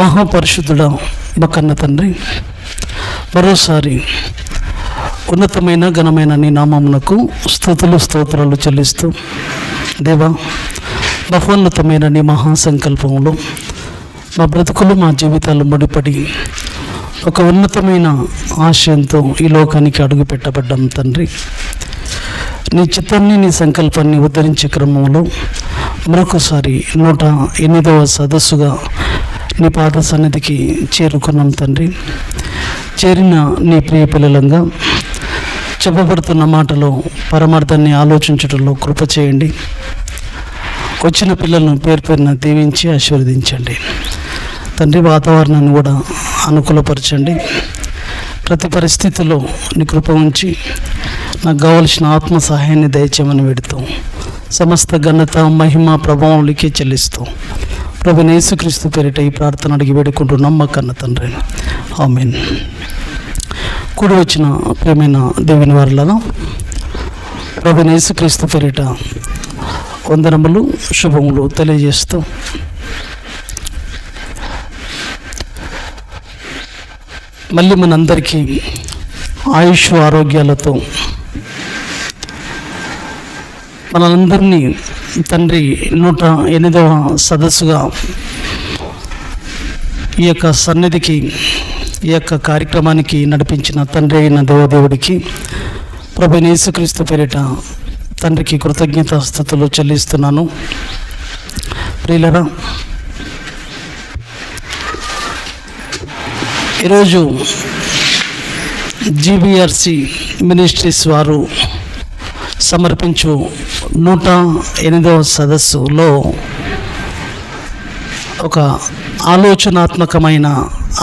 మహాపరిశుద్ధుడా మా కన్న తండ్రి, మరోసారి ఉన్నతమైన ఘనమైన నీ నామమునకు స్తుతులు స్తోత్రాలు చెల్లిస్తూ, దేవా, మహోన్నతమైన నీ మహాసంకల్పంలో మా బ్రతుకులు మా జీవితాలు ముడిపడి ఒక ఉన్నతమైన ఆశయంతో ఈ లోకానికి అడుగు పెట్టబడ్డాం తండ్రి. నీ చిత్తాన్ని నీ సంకల్పాన్ని ఉద్ధరించే క్రమంలో మరొకసారి 108వ సదస్సుగా నీ పాద సన్నిధికి చేరుకున్నాం తండ్రి. చేరిన నీ ప్రియ పిల్లలంగా చెప్పబడుతున్న మాటలో పరమార్థాన్ని ఆలోచించడంలో కృప చేయండి. వచ్చిన పిల్లలను పేరు పేరున దీవించి ఆశీర్వదించండి తండ్రి. వాతావరణాన్ని కూడా అనుకూలపరచండి. ప్రతి పరిస్థితిలో నీ కృప ఉంచి నాకు కావలసిన ఆత్మ సహాయాన్ని దయచేయమని వేడుతూ, సమస్త ఘనత మహిమ ప్రభావంలోకి చెల్లిస్తూ ప్రభువైన యేసుక్రీస్తు పేరిట ఈ ప్రార్థన అడిగి వేడుకుంటున్నాం మా కన్న తండ్రి, ఆమేన్. కూడి వచ్చిన ప్రియమైన దేవుని వారలారా, ప్రభువైన యేసుక్రీస్తు పేరిట వందనములు శుభములు తెలియజేస్తూ, మళ్ళీ మనందరికీ ఆయుష్ ఆరోగ్యాలతో మనందరినీ తండ్రి 108వ సదస్సుగా ఈ యొక్క సన్నిధికి, ఈ యొక్క కార్యక్రమానికి నడిపించిన తండ్రి అయిన దేవదేవుడికి ప్రభువైన యేసుక్రీస్తు పేరిట తండ్రికి కృతజ్ఞతాస్తుతులు చెల్లిస్తున్నాను. ప్రియులరా, ఈరోజు జీబీఆర్సి మినిస్ట్రీస్ వారు సమర్పించు 108వ సదస్సులో ఒక ఆలోచనాత్మకమైన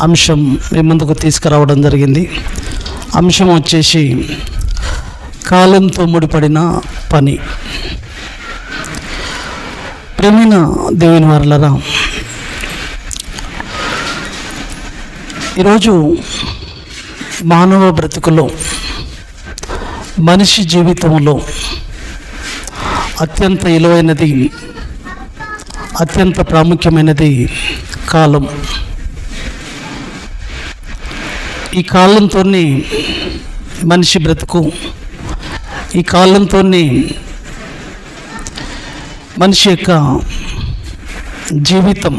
అంశం మీ ముందుకు తీసుకురావడం జరిగింది. అంశం వచ్చేసి కాలంతో ముడిపడిన పని. ప్రియమైన దేవుని వారలారా, ఈరోజు మానవ బ్రతుకులో, మనిషి జీవితంలో అత్యంత విలువైనది, అత్యంత ప్రాముఖ్యమైనది కాలం. ఈ కాలంతోనే మనిషి బ్రతుకు, ఈ కాలంతోనే మనిషి యొక్క జీవితం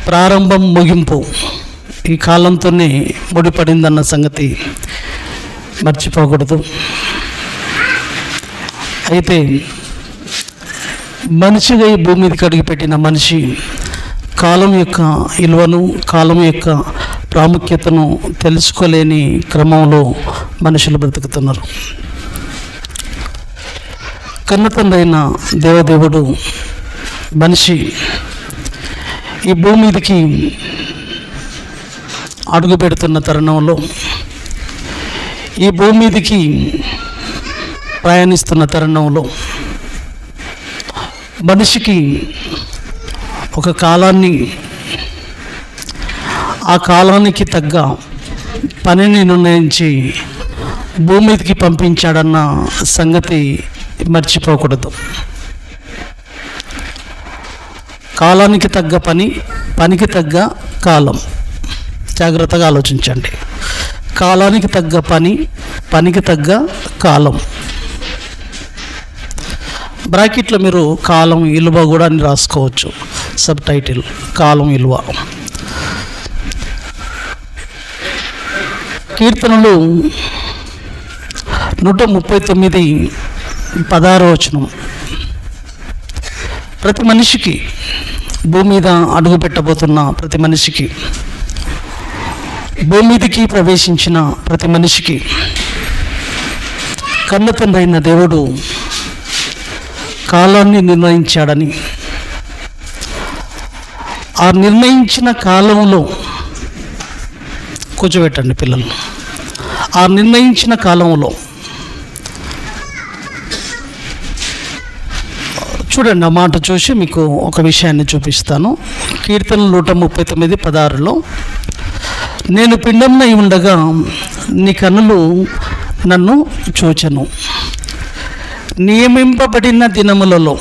ప్రారంభం ముగింపు ఈ కాలంతోనే ముడిపడిందన్న సంగతి మర్చిపోకూడదు. అయితే మనిషిగా ఈ భూమి మీదకి అడుగుపెట్టిన మనిషి కాలం యొక్క విలువను, కాలం యొక్క ప్రాముఖ్యతను తెలుసుకోలేని క్రమంలో మనుషులు బ్రతుకుతున్నారు. కన్నతండ్రి అయిన దేవదేవుడు మనిషి ఈ భూమి మీదకి అడుగు పెడుతున్న తరుణంలో, ఈ భూమి మీదకి ప్రయాణిస్తున్న తరుణంలో మనిషికి ఒక కాలాన్ని, ఆ కాలానికి తగ్గ పనిని నిర్ణయించి భూమి మీదకి పంపించాడన్న సంగతి మర్చిపోకూడదు. కాలానికి తగ్గ పని, పనికి తగ్గ కాలం. జాగ్రత్తగా ఆలోచించండి. కాలానికి తగ్గ పని, పనికి తగ్గ కాలం. బ్రాకెట్లో మీరు కాలం విలువ కూడా అని రాసుకోవచ్చు. సబ్ టైటిల్ కాలం విలువ. కీర్తనలు 139:16 ప్రతి మనిషికి, భూమి మీద అడుగు పెట్టబోతున్న ప్రతి మనిషికి, భూమి మీదకి ప్రవేశించిన ప్రతి మనిషికి కన్నతండ్రి అయిన దేవుడు కాలాన్ని నిర్ణయించాడని, ఆ నిర్ణయించిన కాలంలో కూర్చోబెట్టండి పిల్లలు. ఆ నిర్ణయించిన కాలంలో చూడండి, ఆ మాట చూసి మీకు ఒక విషయాన్ని చూపిస్తాను. కీర్తనలు 139:16 నేను పిండంనై ఉండగా నీ కన్నులు నన్ను చూచెను, నియమింపబడిన దినములలో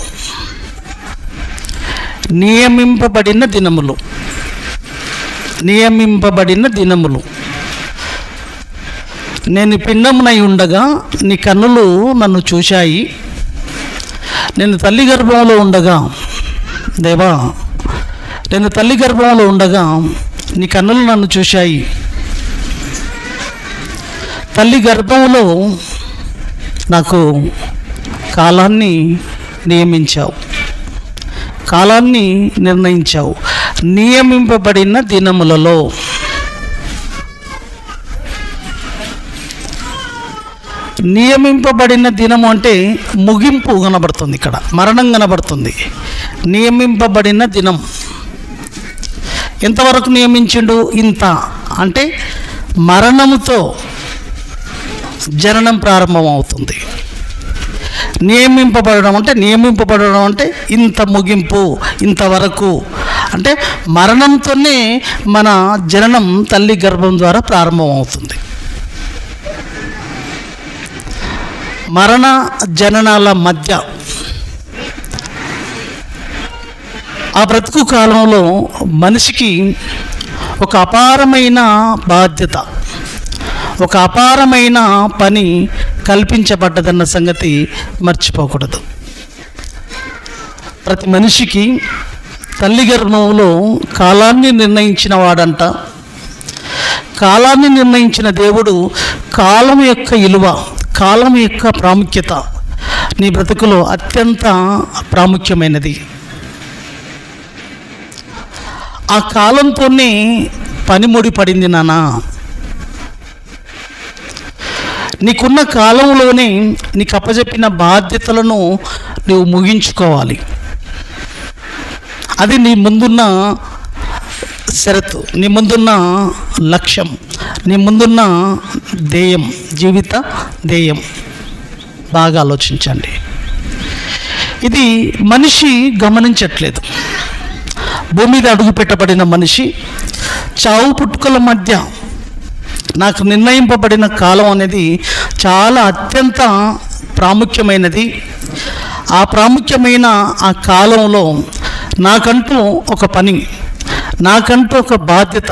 నియమింపబడిన దినములు. నియమింపబడిన దినములు. నేను పిండమునై ఉండగా నీ కన్నులు నన్ను చూశాయి. నేను తల్లి గర్భంలో ఉండగా, దేవా, నేను తల్లి గర్భంలో ఉండగా నీ కన్నులు నన్ను చూశాయి. తల్లి గర్భంలో నాకు కాలాన్ని నియమించావు, కాలాన్ని నిర్ణయించావు. నియమింపబడిన దినములలో. నియమింపబడిన దినము అంటే ముగింపు కనబడుతుంది, ఇక్కడ మరణం కనబడుతుంది. నియమింపబడిన దినం ఎంతవరకు నియమించిండు? ఇంత అంటే మరణముతో జననం ప్రారంభమవుతుంది. నియమింపబడడం అంటే ఇంత ముగింపు, ఇంతవరకు అంటే మరణంతోనే మన జననం తల్లి గర్భం ద్వారా ప్రారంభమవుతుంది. మరణ జననాల మధ్య ఆ బ్రతుకు కాలంలో మనిషికి ఒక అపారమైన బాధ్యత, ఒక అపారమైన పని కల్పించబడ్డదన్న సంగతి మర్చిపోకూడదు. ప్రతి మనిషికి తల్లి గర్భంలో కాలాన్ని నిర్ణయించిన వాడంట. కాలాన్ని నిర్ణయించిన దేవుడు కాలం యొక్క విలువ, కాలం యొక్క ప్రాముఖ్యత నీ బ్రతుకులో అత్యంత ప్రాముఖ్యమైనది. ఆ కాలంతోనే పని ముడిపడింది నానా. నీకున్న కాలంలోనే నీకు అప్పచెప్పిన బాధ్యతలను నువ్వు ముగించుకోవాలి. అది నీ ముందున్న షరతు, నీ ముందున్న లక్ష్యం, నీ ముందున్న ధ్యేయం, జీవిత ధ్యేయం. బాగా ఆలోచించండి. ఇది మనిషి గమనించట్లేదు. భూమి మీద అడుగు పెట్టబడిన మనిషి చావు పుట్టుకల మధ్య నాకు నిర్ణయింపబడిన కాలం అనేది చాలా అత్యంత ప్రాముఖ్యమైనది. ఆ ప్రాముఖ్యమైన ఆ కాలంలో నాకంటూ ఒక పని, నాకంటూ ఒక బాధ్యత,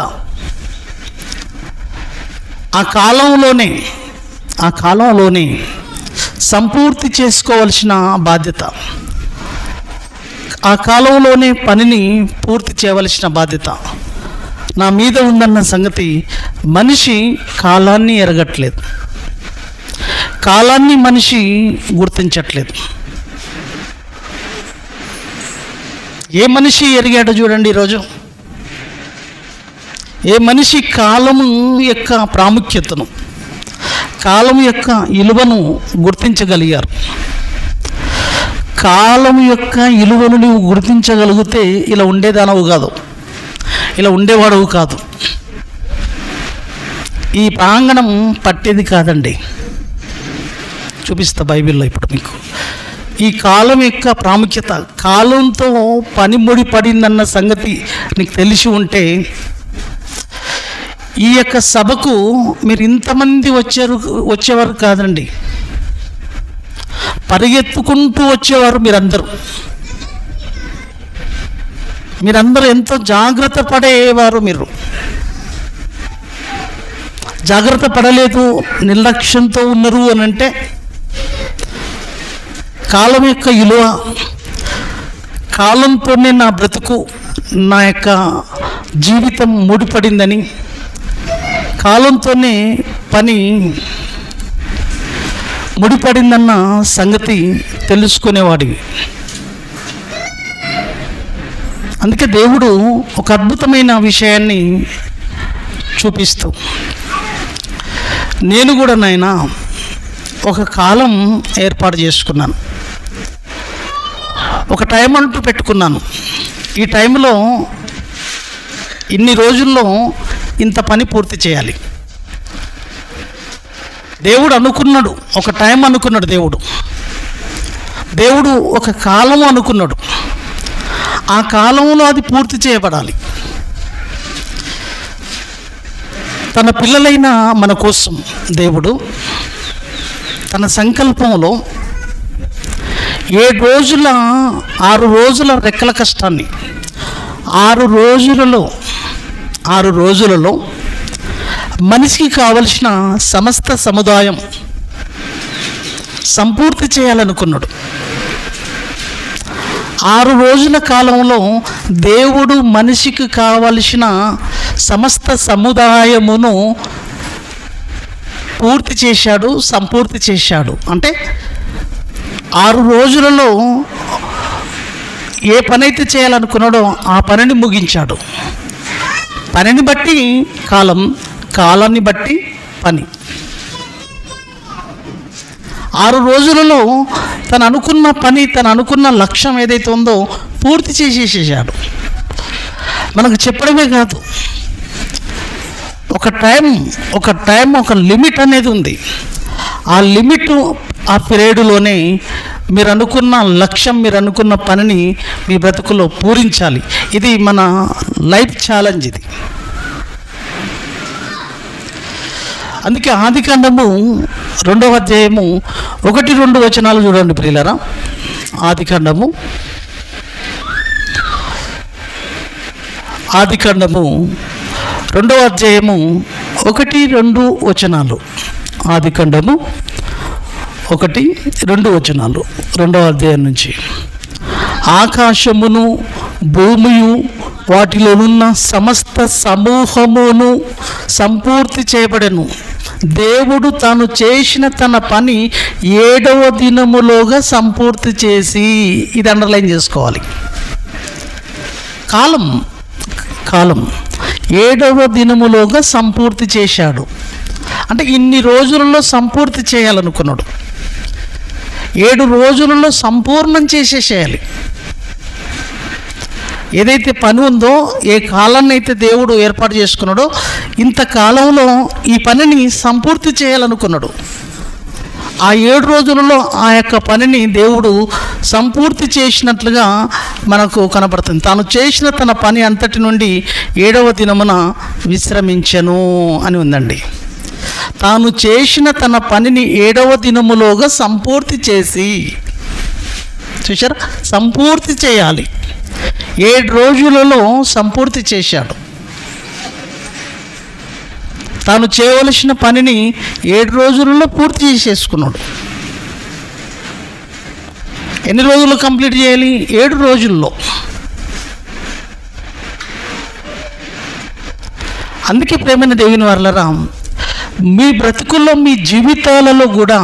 ఆ కాలంలోనే సంపూర్తి చేసుకోవాల్సిన బాధ్యత, ఆ కాలంలోనే పనిని పూర్తి చేయవలసిన బాధ్యత నా మీద ఉందన్న సంగతి మనిషి కాలాన్ని ఎరగట్లేదు. కాలాన్ని మనిషి గుర్తించట్లేదు. ఏ మనిషి ఎరిగాడో చూడండి ఈరోజు. ఏ మనిషి కాలము యొక్క ప్రాముఖ్యతను, కాలం యొక్క విలువను గుర్తించగలిగారు. కాలం యొక్క విలువను నువ్వు గుర్తించగలిగితే ఇలా ఉండేదానవు కాదు, ఇలా ఉండేవాడవు కాదు. ఈ ప్రాంగణం పట్టేది కాదండి. చూపిస్తా బైబిల్లో ఇప్పుడు మీకు. ఈ కాలం యొక్క ప్రాముఖ్యత, కాలంతో పని ముడిపడిందన్న సంగతి నీకు తెలిసి ఉంటే ఈ యొక్క సభకు మీరు ఇంతమంది వచ్చేవారు కాదండి. పరిగెత్తుకుంటూ వచ్చేవారు మీరందరూ ఎంతో జాగ్రత్త పడేవారు. మీరు జాగ్రత్త పడలేదు, నిర్లక్ష్యంతో ఉన్నారు అని అంటే కాలం యొక్క విలువ, కాలంతోనే నా బ్రతుకు, నా యొక్క జీవితం ముడిపడిందని, కాలంతోనే పని ముడిపడిందన్న సంగతి తెలుసుకునేవాడివి. అందుకే దేవుడు ఒక అద్భుతమైన విషయాన్ని చూపిస్తూ, నేను కూడా నాయనా ఒక కాలం ఏర్పాటు చేసుకున్నాను, ఒక టైం అంటూ పెట్టుకున్నాను. ఈ టైంలో ఇన్ని రోజుల్లో ఇంత పని పూర్తి చేయాలి. దేవుడు అనుకున్నాడు, ఒక టైం అనుకున్నాడు. దేవుడు ఒక కాలం అనుకున్నాడు. ఆ కాలంలో అది పూర్తి చేయబడాలి. తన పిల్లలైన మన కోసం దేవుడు తన సంకల్పంలో 6 రోజుల రెక్కల కష్టాన్ని 6 రోజులలో మనిషికి కావలసిన సమస్త సముదాయం సంపూర్తి చేయాలనుకున్నాడు. 6 రోజుల కాలంలో దేవుడు మనిషికి కావలసిన సమస్త సముదాయమును సంపూర్తి చేశాడు. అంటే 6 రోజులలో ఏ పని అయితే చేయాలనుకున్నాడో ఆ పనిని ముగించాడు. పనిని బట్టి కాలాన్ని బట్టి పని. 6 రోజులలో తను అనుకున్న లక్ష్యం ఏదైతే ఉందో పూర్తి చేసేసాడు. మనకు చెప్పడమే కాదు, ఒక లిమిట్ అనేది ఉంది. ఆ లిమిట్, ఆ పీరియడ్లోనే మీరు అనుకున్న లక్ష్యం, మీరు అనుకున్న పనిని మీ బ్రతుకులో పూరించాలి. ఇది మన లైఫ్ ఛాలెంజ్ ఇది. అందుకే ఆదికాండము 2వ అధ్యాయము 1-2 వచనాలు చూడండి ప్రియులారా. ఆదికాండము 2వ అధ్యాయము 1-2 వచనాలు. ఆదికాండము 1-2 వచనాలు 2వ అధ్యాయం నుంచి. ఆకాశమును భూమియు వాటిలోనున్న సమస్త సమూహమును సంపూర్తి చేయబడెను. దేవుడు తాను చేసిన తన పని 7వ దినములోగా సంపూర్తి చేసి, ఇది అండర్లైన్ చేసుకోవాలి. కాలం 7వ దినములోగా సంపూర్తి చేశాడు. అంటే ఇన్ని రోజులలో సంపూర్తి చేయాలనుకున్నాడు. 7 రోజులలో సంపూర్ణం చేసేసేయాలి. ఏదైతే పని ఉందో, ఏ కాలాన్ని అయితే దేవుడు ఏర్పాటు చేసుకున్నాడో, ఇంతకాలంలో ఈ పనిని సంపూర్తి చేయాలనుకున్నాడు. ఆ 7 రోజులలో ఆ యొక్క పనిని దేవుడు సంపూర్తి చేసినట్లుగా మనకు కనపడుతుంది. తాను చేసిన తన పని అంతటి నుండి 7వ దినమున విశ్రమించెను అని ఉందండి. తాను చేసిన తన పనిని 7వ దినములోగా సంపూర్తి చేసి, చూశారా, సంపూర్తి చేయాలి. 7 రోజులలో సంపూర్తి చేశాడు. తాను చేయవలసిన పనిని 7 రోజులలో పూర్తి చేసేసుకున్నాడు. ఎన్ని రోజులు కంప్లీట్ చేయాలి? 7 రోజుల్లో. అందుకే ప్రేమైన దేవుని వారలారా, మీ బ్రతుకుల్లో, మీ జీవితాలలో కూడా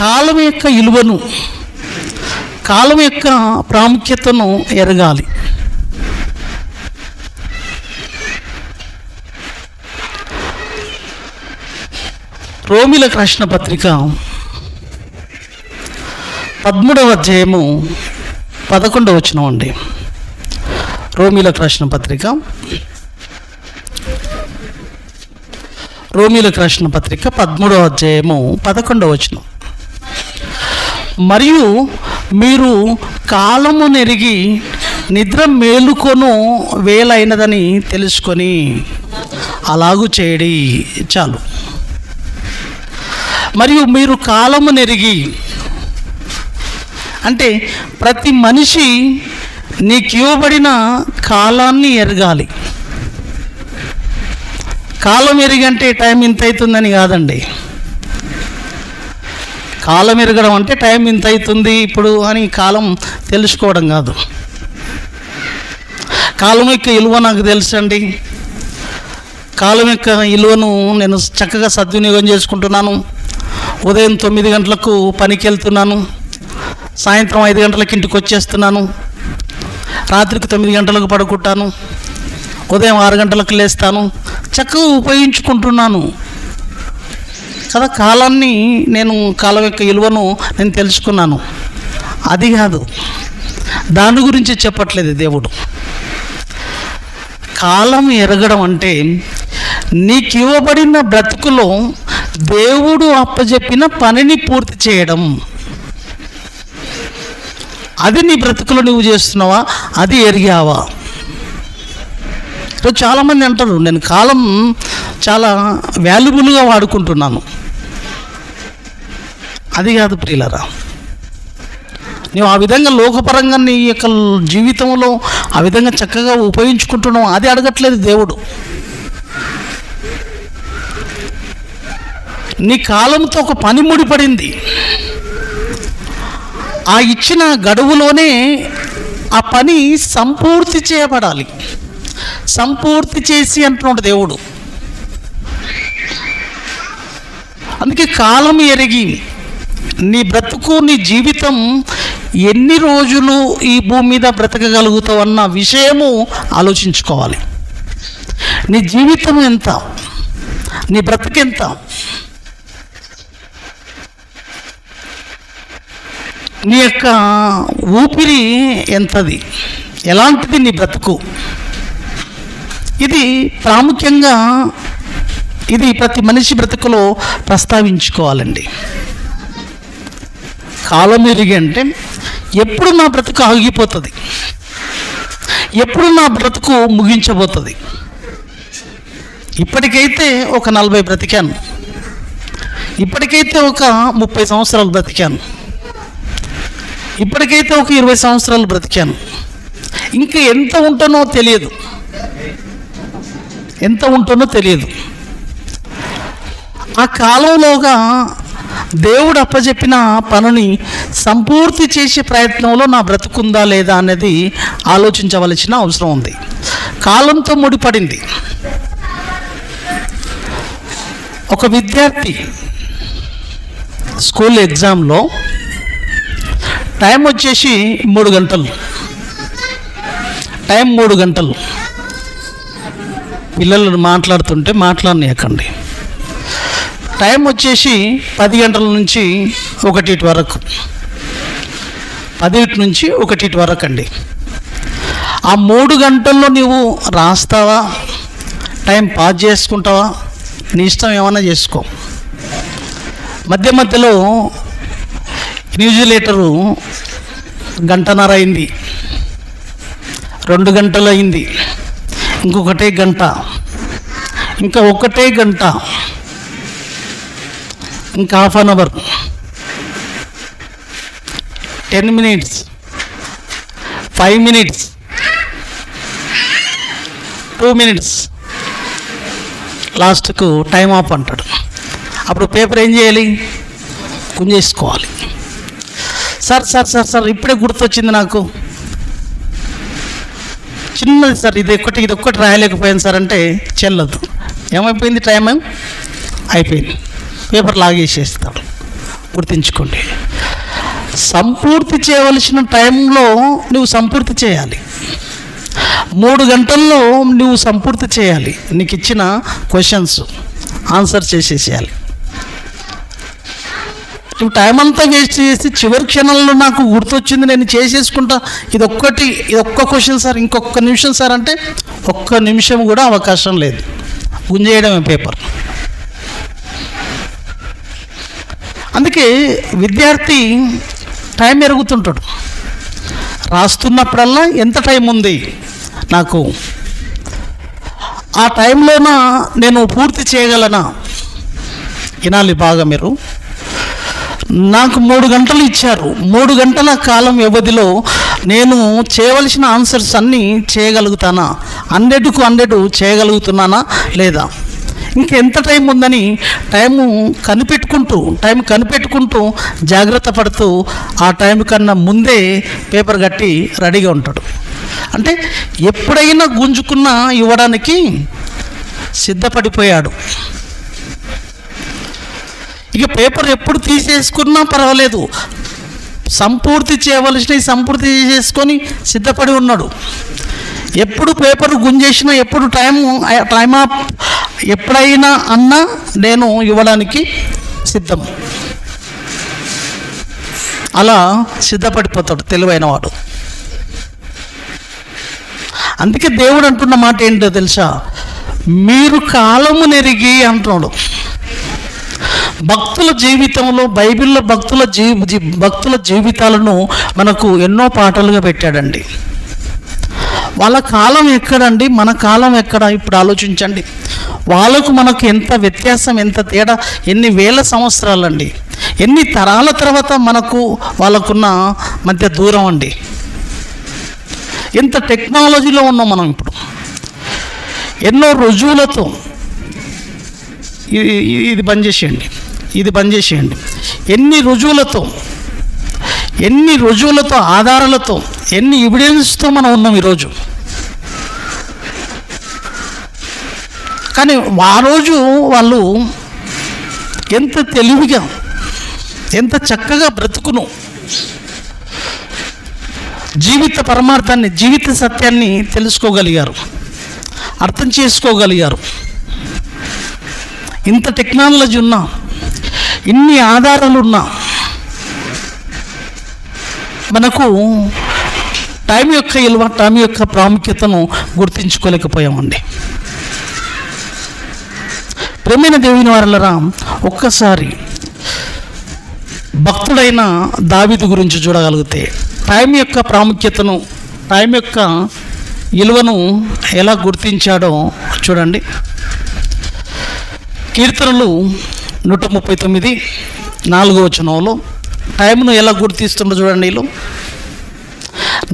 కాలం యొక్క విలువను, కాలం యొక్క ప్రాముఖ్యతను ఎరగాలి. రోమీలకు రాసిన పత్రిక 13వ అధ్యాయము 11వ వచనం అండి. రోమీలకు రాసిన పత్రిక 13వ అధ్యాయము 11వ వచనం. మరియు మీరు కాలము నెరిగి నిద్ర మేలుకొను వేలైనదని తెలుసుకొని అలాగూ చేయడి. చాలు. మరియు మీరు కాలము నెరిగి అంటే ప్రతి మనిషి నీకు ఇవ్వబడిన కాలాన్ని ఎరగాలి. కాలం ఎరిగి అంటే టైం ఇంత అవుతుందని కాదండి. కాలం ఎరగడం అంటే టైం ఇంత అవుతుంది ఇప్పుడు అని కాలం తెలుసుకోవడం కాదు. కాలం యొక్క విలువ నాకు తెలుసండి. కాలం యొక్క విలువను నేను చక్కగా సద్వినియోగం చేసుకుంటున్నాను. ఉదయం 9 గంటలకు పనికి వెళ్తున్నాను, సాయంత్రం 5 గంటలకు ఇంటికి వచ్చేస్తున్నాను, రాత్రికి 9 గంటలకు పడుకుంటాను, ఉదయం 6 గంటలకు లేస్తాను, చక్కగా ఉపయోగించుకుంటున్నాను కదా. కాలాన్ని కాలం యొక్క విలువను నేను తెలుసుకున్నాను. అది కాదు, దాని గురించి చెప్పట్లేదు దేవుడు. కాలం ఎరగడం అంటే నీకు ఇవ్వబడిన బ్రతుకులో దేవుడు అప్పచెప్పిన పనిని పూర్తి చేయడం. అది నీ బ్రతుకులో నువ్వు చేస్తున్నావా? అది ఎరిగావా? చాలామంది అంటారు, నేను కాలం చాలా వాల్యుబుల్గా వాడుకుంటున్నాను. అది కాదు ప్రియులరా. నీవు ఆ విధంగా లోకపరంగా నీ యొక్క జీవితంలో ఆ విధంగా చక్కగా ఉపయోగించుకుంటున్నావు, అది అడగట్లేదు దేవుడు. నీ కాలంతో ఒక పని ముడిపడింది. ఆ ఇచ్చిన గడువులోనే ఆ పని సంపూర్తి చేయబడాలి. సంపూర్తి చేసి అంటున్నాడు దేవుడు. అందుకే కాలం ఎరిగి నీ బ్రతుకు, నీ జీవితం ఎన్ని రోజులు ఈ భూమి మీద బ్రతకగలుగుతావు అన్న విషయము ఆలోచించుకోవాలి. నీ జీవితం ఎంత, నీ బ్రతుకెంత, నీ యొక్క ఊపిరి ఎంతది, ఎలాంటిది నీ బ్రతుకు, ఇది ప్రాముఖ్యంగా ఇది ప్రతి మనిషి బ్రతుకులో ప్రస్తావించుకోవాలండి. కాలం ఎరిగి అంటే ఎప్పుడు నా బ్రతుకు ఆగిపోతుంది, ఎప్పుడు నా బ్రతుకు ముగించబోతుంది. ఇప్పటికైతే ఒక 40 బ్రతికాను, ఇప్పటికైతే ఒక 30 సంవత్సరాలు బ్రతికాను, ఇప్పటికైతే ఒక 20 సంవత్సరాలు బ్రతికాను. ఇంకా ఎంత ఉంటానో తెలియదు, ఎంత ఉంటానో తెలియదు. ఆ కాలంలోగా దేవుడు అప్పచెప్పిన పనిని సంపూర్తి చేసే ప్రయత్నంలో నా బ్రతుకుందా లేదా అనేది ఆలోచించవలసిన అవసరం ఉంది. కాలంతో ముడిపడింది. ఒక విద్యార్థి స్కూల్ ఎగ్జామ్లో టైం వచ్చేసి 3 గంటలు, టైం 3 గంటలు. పిల్లలు మాట్లాడుతుంటే మాట్లాడనీయకండి. టైం వచ్చేసి 10 గంటల నుంచి 1 వరకు, 10 నుంచి 1 వరకు అండి. ఆ 3 గంటల్లో నీవు రాస్తావా, టైం పాస్ చేసుకుంటావా, నీ ఇష్టం ఏమైనా చేసుకో. మధ్య మధ్యలో న్యూజిలేటరు 1.5 గంట అయింది, 2 గంటలు అయింది, ఇంకొకటే గంట, ఇంకా 1 గంట, ఇంకా ½ an hour, 10 minutes, 5 minutes, 2 minutes, లాస్ట్కు టైం ఆఫ్ అంటాడు. అప్పుడు పేపర్ ఏం చేయాలి, గుంజేసుకోవాలి. సార్ సార్ సార్ సార్ ఇప్పుడే గుర్తొచ్చింది నాకు, చిన్నది సార్, ఇది ఒక్కటి రాయలేకపోయాను సార్ అంటే చెల్లదు. ఏమైపోయింది, టైం అయిపోయింది, పేపర్ లాగేసేస్తాడు. గుర్తుంచుకోండి, సంపూర్తి చేయవలసిన టైంలో నువ్వు సంపూర్తి చేయాలి. 3 గంటల్లో నువ్వు సంపూర్తి చేయాలి. నీకు ఇచ్చిన క్వశ్చన్స్ ఆన్సర్ చేసేసేయాలి. నువ్వు టైం అంతా వేస్ట్ చేసి చివరి క్షణంలో నాకు గుర్తొచ్చింది నేను చేసేసుకుంటా, ఇది ఒక్క క్వశ్చన్ సార్, ఇంకొక నిమిషం సార్ అంటే 1 నిమిషం కూడా అవకాశం లేదు, గుంజేయడమే పేపర్. అందుకే విద్యార్థి టైం ఎరుగుతుంటాడు. రాస్తున్నప్పుడల్లా ఎంత టైం ఉంది నాకు, ఆ టైంలోన నేను పూర్తి చేయగలనా. వినాలి బాగా మీరు. నాకు 3 గంటలు ఇచ్చారు, 3 గంటల కాలం వ్యవధిలో నేను చేయవలసిన ఆన్సర్స్ అన్నీ చేయగలుగుతానా, 100కు 100 చేయగలుగుతున్నానా లేదా, ఇంకెంత టైం ఉందని టైం కనిపెట్టుకుంటూ జాగ్రత్త పడుతూ ఆ టైం కన్నా ముందే పేపర్ కట్టి రెడీగా ఉంటాడు. అంటే ఎప్పుడైనా గుంజుకున్నా ఇవ్వడానికి సిద్ధపడిపోయాడు. ఇక పేపర్ ఎప్పుడు తీసేసుకున్నా పర్వాలేదు, సంపూర్తి చేయవలసినవి సంపూర్తి చేసుకొని సిద్ధపడి ఉన్నాడు. ఎప్పుడు పేపర్ గుంజేసినా, ఎప్పుడు టైం ఆఫ్ ఎప్పుడైనా అన్నా నేను ఇవ్వడానికి సిద్ధం. అలా సిద్ధపడిపోతాడు తెలివైన వాడు. అందుకే దేవుడు అంటున్న మాట ఏంటో తెలుసా, మీరు కాలము నెరిగి అంటున్నాడు. భక్తుల జీవితంలో, బైబిల్లో భక్తుల జీవితాలను మనకు ఎన్నో పాఠాలుగా పెట్టాడండి. వాళ్ళ కాలం ఎక్కడండి, మన కాలం ఎక్కడ? ఇప్పుడు ఆలోచించండి. వాళ్ళకు మనకు ఎంత వ్యత్యాసం, ఎంత తేడా, ఎన్ని వేల సంవత్సరాలండి, ఎన్ని తరాల తర్వాత మనకు వాళ్ళకున్న మధ్య దూరం అండి. ఎంత టెక్నాలజీలో ఉన్నాం మనం ఇప్పుడు, ఎన్నో రుజువులతో. ఇది బంద్ చేసేయండి, ఇది బంద్ చేసేయండి. ఎన్ని రుజువులతో, ఆధారాలతో, ఎన్ని ఎవిడెన్స్తో మనం ఉన్నాం ఈరోజు. కానీ ఆ రోజు వాళ్ళు ఎంత తెలివిగా, ఎంత చక్కగా బ్రతుకును, జీవిత పరమార్థాన్ని, జీవిత సత్యాన్ని తెలుసుకోగలిగారు, అర్థం చేసుకోగలిగారు. ఇంత టెక్నాలజీ ఉన్నా, ఇన్ని ఆధారాలు ఉన్నా, మనకు టైం యొక్క విలువ, టైం యొక్క ప్రాముఖ్యతను గుర్తించుకోలేకపోయామండి. ప్రేమైన దేవుని వారలారా, ఒక్కసారి భక్తుడైన దావీదు గురించి చూడగలిగితే టైం యొక్క ప్రాముఖ్యతను, టైం యొక్క విలువను ఎలా గుర్తించాడో చూడండి. కీర్తనలు 139 4వ వచనంలో టైంను ఎలా గుర్తిస్తుండో చూడండి. వీళ్ళు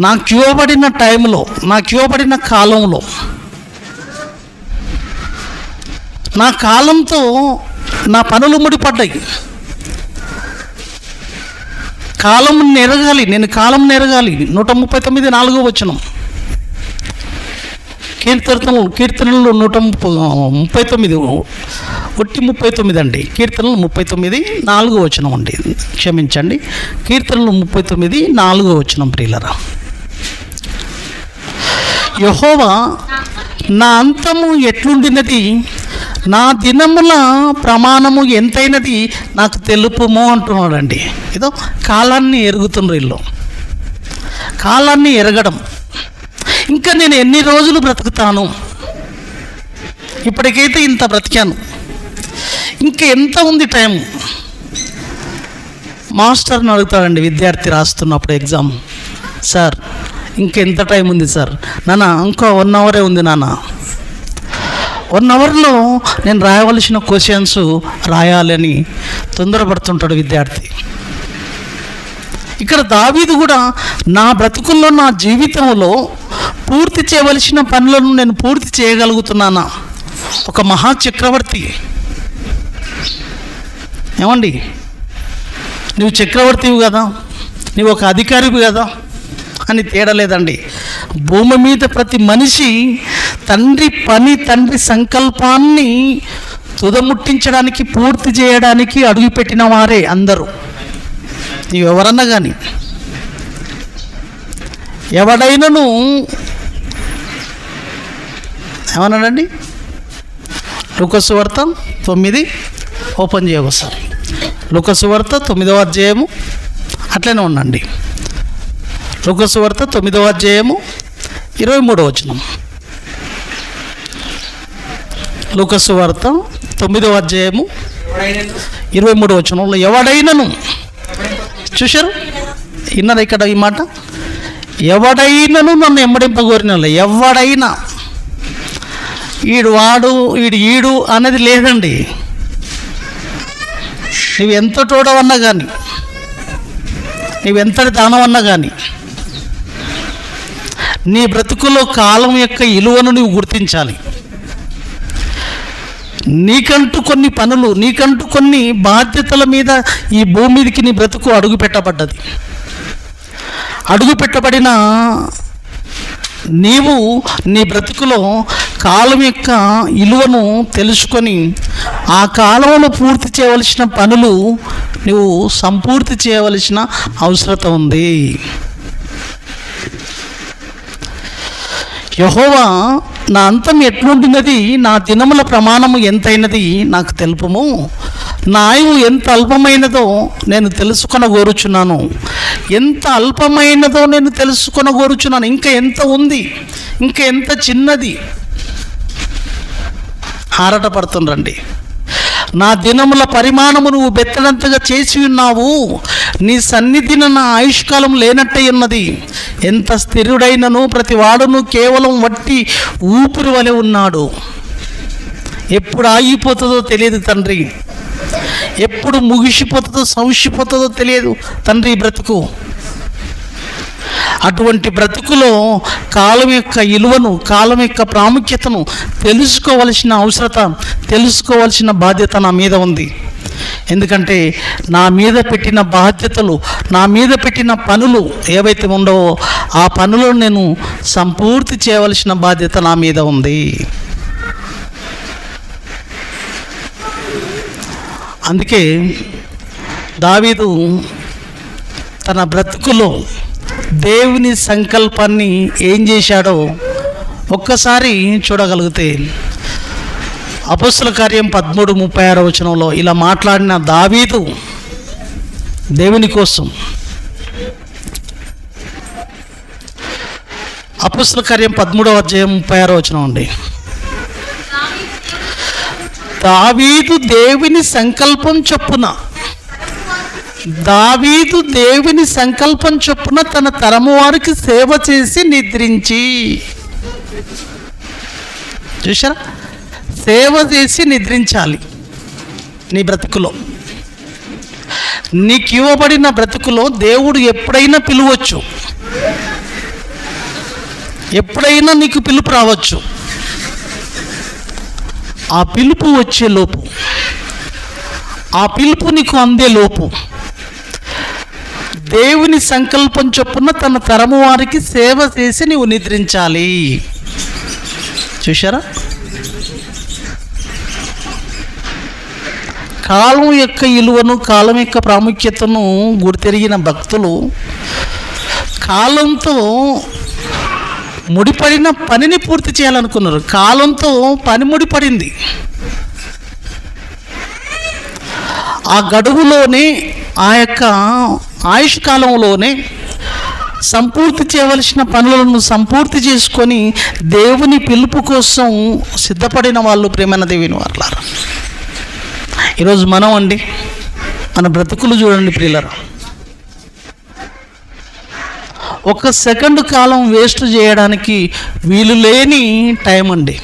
నాకు ఇవ్వబడిన టైంలో, నాకు ఇవ్వబడిన కాలంలో, నా కాలంతో నా పనులు ముడిపడ్డాయి. కాలం నెరగాలి, నేను కాలం నెరగాలి. 139 4వ వచనం. కీర్తనలు 139 ఒట్టి 39 అండి. కీర్తనలు 39 4వ వచనం అండి, క్షమించండి. కీర్తనలు 39 4వ వచనం. ప్రియులరా, యెహోవా నా అంతము ఎట్లుండినది, నా దినముల ప్రమాణము ఎంతైనది నాకు తెలుపుము అంటున్నాడండి. ఏదో కాలాన్ని ఎరుగుతున్నారు వీళ్ళు, కాలాన్ని ఎరగడం. ఇంకా నేను ఎన్ని రోజులు బ్రతుకుతాను, ఇప్పటికైతే ఇంత బ్రతికాను, ఇంకా ఎంత ఉంది టైం. మాస్టర్ని అడుగుతాడండి విద్యార్థి రాస్తున్నప్పుడు ఎగ్జామ్, సార్ ఇంకెంత టైం ఉంది సార్? నాన్న ఇంకో 1 అవరే ఉంది నాన్న. 1 అవర్లో నేను రాయవలసిన క్వశ్చన్స్ రాయాలని తొందరపడుతుంటాడు విద్యార్థి. ఇక్కడ దావీదు కూడా నా బ్రతుకుల్లో, నా జీవితంలో పూర్తి చేయవలసిన పనులను నేను పూర్తి చేయగలుగుతున్నానా? ఒక మహా చక్రవర్తి. ఏమండి, నువ్వు చక్రవర్తివి కదా, నువ్వు ఒక అధికారివి కదా అని తేడా లేదండి. భూమి మీద ప్రతి మనిషి తండ్రి పని, తండ్రి సంకల్పాన్ని తుదముట్టించడానికి, పూర్తి చేయడానికి అడుగుపెట్టిన వారే అందరూ. నీవెవరన్నా కానీ, ఎవడైనాను ఏమన్నాడండి? లూకాసు వార్త 9 ఓపెన్ చేయవసారి. లూకాసు వార్త 9వ అధ్యాయము అట్లనే ఉండండి. లూకాసు వార్త 9వ అధ్యాయము 23వ వచనం. లూకాసు వార్త 9వ అధ్యాయము 23వ వచనంలో ఎవడైనను, చూశారు, విన్నారా ఇక్కడ ఈ మాట? ఎవడైనను నన్ను ఎమ్మడింపగోరిన, ఎవడైనా, ఈడు అనేది లేదండి. నువ్వు ఎంత తోడవన్నా కానీ, నువ్వెంతటి దానవన్నా కానీ, నీ బ్రతుకులో కాలం యొక్క విలువను నువ్వు గుర్తించాలి. నీకంటూ కొన్ని పనులు, నీకంటూ కొన్ని బాధ్యతల మీద ఈ భూమి మీదకి నీ బ్రతుకు అడుగుపెట్టబడ్డది. అడుగుపెట్టబడిన నీవు నీ బ్రతుకులో కాలం యొక్క విలువను తెలుసుకొని ఆ కాలంలో పూర్తి చేయవలసిన పనులు నువ్వు సంపూర్తి చేయవలసిన అవసరం ఉంది. యెహోవా నా అంతం ఎట్లుండినది, నా దినముల ప్రమాణము ఎంతైనది నాకు తెలుపుము. నా ఆయువు ఎంత అల్పమైనదో నేను తెలుసుకొనగోరుచున్నాను. ఎంత అల్పమైనదో నేను తెలుసుకొనగోరుచున్నాను. ఇంకా ఎంత ఉంది, ఇంకా ఎంత చిన్నది. ఆరాట పడుతుండండి. నా దినముల పరిమాణము నువ్వు బెత్తడంతగా చేసి ఉన్నావు. నీ సన్నిధిన నా ఆయుష్కాలం లేనట్టే ఉన్నది. ఎంత స్థిరుడైనను ప్రతి వాడును కేవలం వట్టి ఊపిరి వలె ఉన్నాడు. ఎప్పుడు ఆగిపోతుందో తెలియదు తండ్రి, ఎప్పుడు ముగిసిపోతుందో సంసిపోతుందో తెలియదు తండ్రి బ్రతుకు. అటువంటి బ్రతుకులో కాలం యొక్క విలువను, కాలం యొక్క ప్రాముఖ్యతను తెలుసుకోవలసిన అవసరత, తెలుసుకోవాల్సిన బాధ్యత నా మీద ఉంది. ఎందుకంటే నా మీద పెట్టిన బాధ్యతలు, నా మీద పెట్టిన పనులు ఏవైతే ఉండవో ఆ పనులను నేను సంపూర్తి చేయవలసిన బాధ్యత నా మీద ఉంది. అందుకే దావీదు తన బ్రతుకులో దేవుని సంకల్పాన్ని ఏం చేశాడో ఒక్కసారి చూడగలిగితే అపొస్తలుల కార్యం 13:36 ఇలా మాట్లాడిన దావీదు దేవుని కోసం. అపొస్తలుల కార్యం 13:36 అండి. దావీదు దేవుని సంకల్పం చొప్పున, దావీదు దేవుని సంకల్పం చొప్పున తన తరము వారికి సేవ చేసి నిద్రించి. చూసారా, సేవ చేసి నిద్రించాలి. నీ బ్రతుకులో, నీకు ఇవ్వబడిన బ్రతుకులో దేవుడు ఎప్పుడైనా పిలవచ్చు, ఎప్పుడైనా నీకు పిలుపు రావచ్చు. ఆ పిలుపు వచ్చే లోపు, ఆ పిలుపు నీకు అందే లోపు దేవుని సంకల్పం చొప్పున తన తరము వారికి సేవ చేసి నీవు నిద్రించాలి. చూశారా, కాలం యొక్క విలువను, కాలం యొక్క ప్రాముఖ్యతను గుర్తెరిగిన భక్తులు కాలంతో ముడిపడిన పనిని పూర్తి చేయాలనుకున్నారు. కాలంతో పని ముడిపడింది. ఆ గడువులోనే, ఆ యొక్క ఆయుష్ కాలంలోనే సంపూర్తి చేయవలసిన పనులను సంపూర్తి చేసుకొని దేవుని పిలుపు కోసం సిద్ధపడిన వాళ్ళు ప్రేమైన దేవుని వారలారా. ఈరోజు మనం అండి, మన బ్రతుకులు చూడండి ప్రియులారా. ఒక సెకండ్ కాలం వేస్ట్ చేయడానికి వీలు లేని టైం అండి.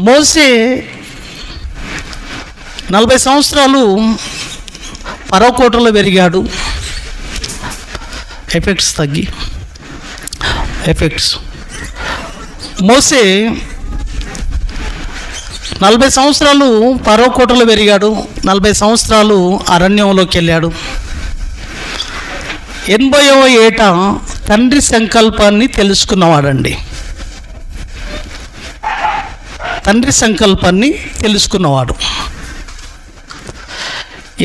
మోసే 40 సంవత్సరాలు ఫరో కోటలో పెరిగాడు. ఎఫెక్ట్స్ మోసే 40 సంవత్సరాలు ఫరో కోటలో పెరిగాడు. 40 సంవత్సరాలు అరణ్యంలోకి వెళ్ళాడు. 80వ ఏట తండ్రి సంకల్పాన్ని తెలుసుకున్నవాడండి. తండ్రి సంకల్పాన్ని తెలుసుకున్నవాడు.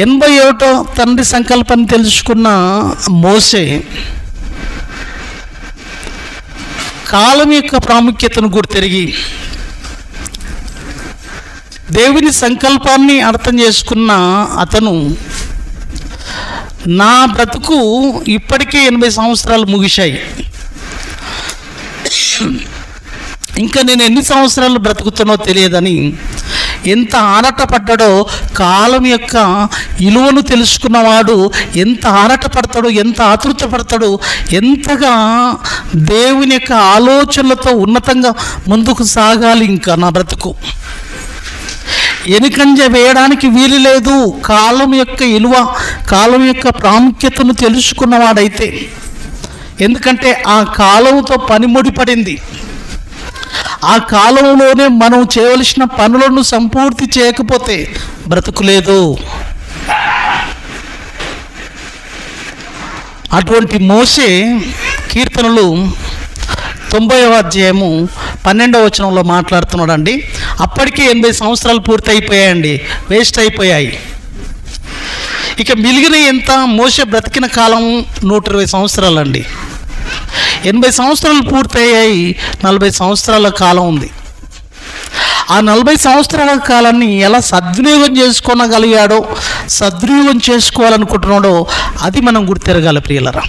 81వ తండ్రి సంకల్పాన్ని తెలుసుకున్న మోసే కాలం యొక్క ప్రాముఖ్యతను గుర్తెరిగి దేవుని సంకల్పాన్ని అర్థం చేసుకున్న అతను, నా బ్రతుకు ఇప్పటికే 80 సంవత్సరాలు ముగిశాయి, ఇంకా నేను ఎన్ని సంవత్సరాలు బ్రతుకుతానో తెలియదని ఎంత ఆరాటపడ్డాడో, కాలం యొక్క విలువను తెలుసుకున్నవాడు ఎంత ఆరాటపడతాడో, ఎంత ఆతృత పడతాడో, ఎంతగా దేవుని యొక్క ఆలోచనలతో ఉన్నతంగా ముందుకు సాగాలి. ఇంకా నా బ్రతుకు ఎనికంజ వేయడానికి వీలు లేదు. కాలం యొక్క విలువ, కాలం యొక్క ప్రాముఖ్యతను తెలుసుకున్నవాడైతే, ఎందుకంటే ఆ కాలంతో పని ముడిపడింది. ఆ కాలంలోనే మనం చేయవలసిన పనులను సంపూర్తి చేయకపోతే బ్రతుకు లేదు. అటువంటి మోసే కీర్తనలు 90వ అధ్యాయము 12వ వచనంలో మాట్లాడుతున్నాడు అండి. అప్పటికే 80 సంవత్సరాలు పూర్తి అయిపోయాయండి, వేస్ట్ అయిపోయాయి. ఇక మిగిలిన ఎంత? మోసే బ్రతికిన కాలం 120 సంవత్సరాలు అండి. 80 సంవత్సరాలు పూర్తయ్యాయి, 40 సంవత్సరాల కాలం ఉంది. ఆ 40 సంవత్సరాల కాలాన్ని ఎలా సద్వినియోగం చేసుకోగలిగాడో, సద్వినియోగం చేసుకోవాలనుకుంటున్నాడో అది మనం గుర్తెరగాలి ప్రియులరా.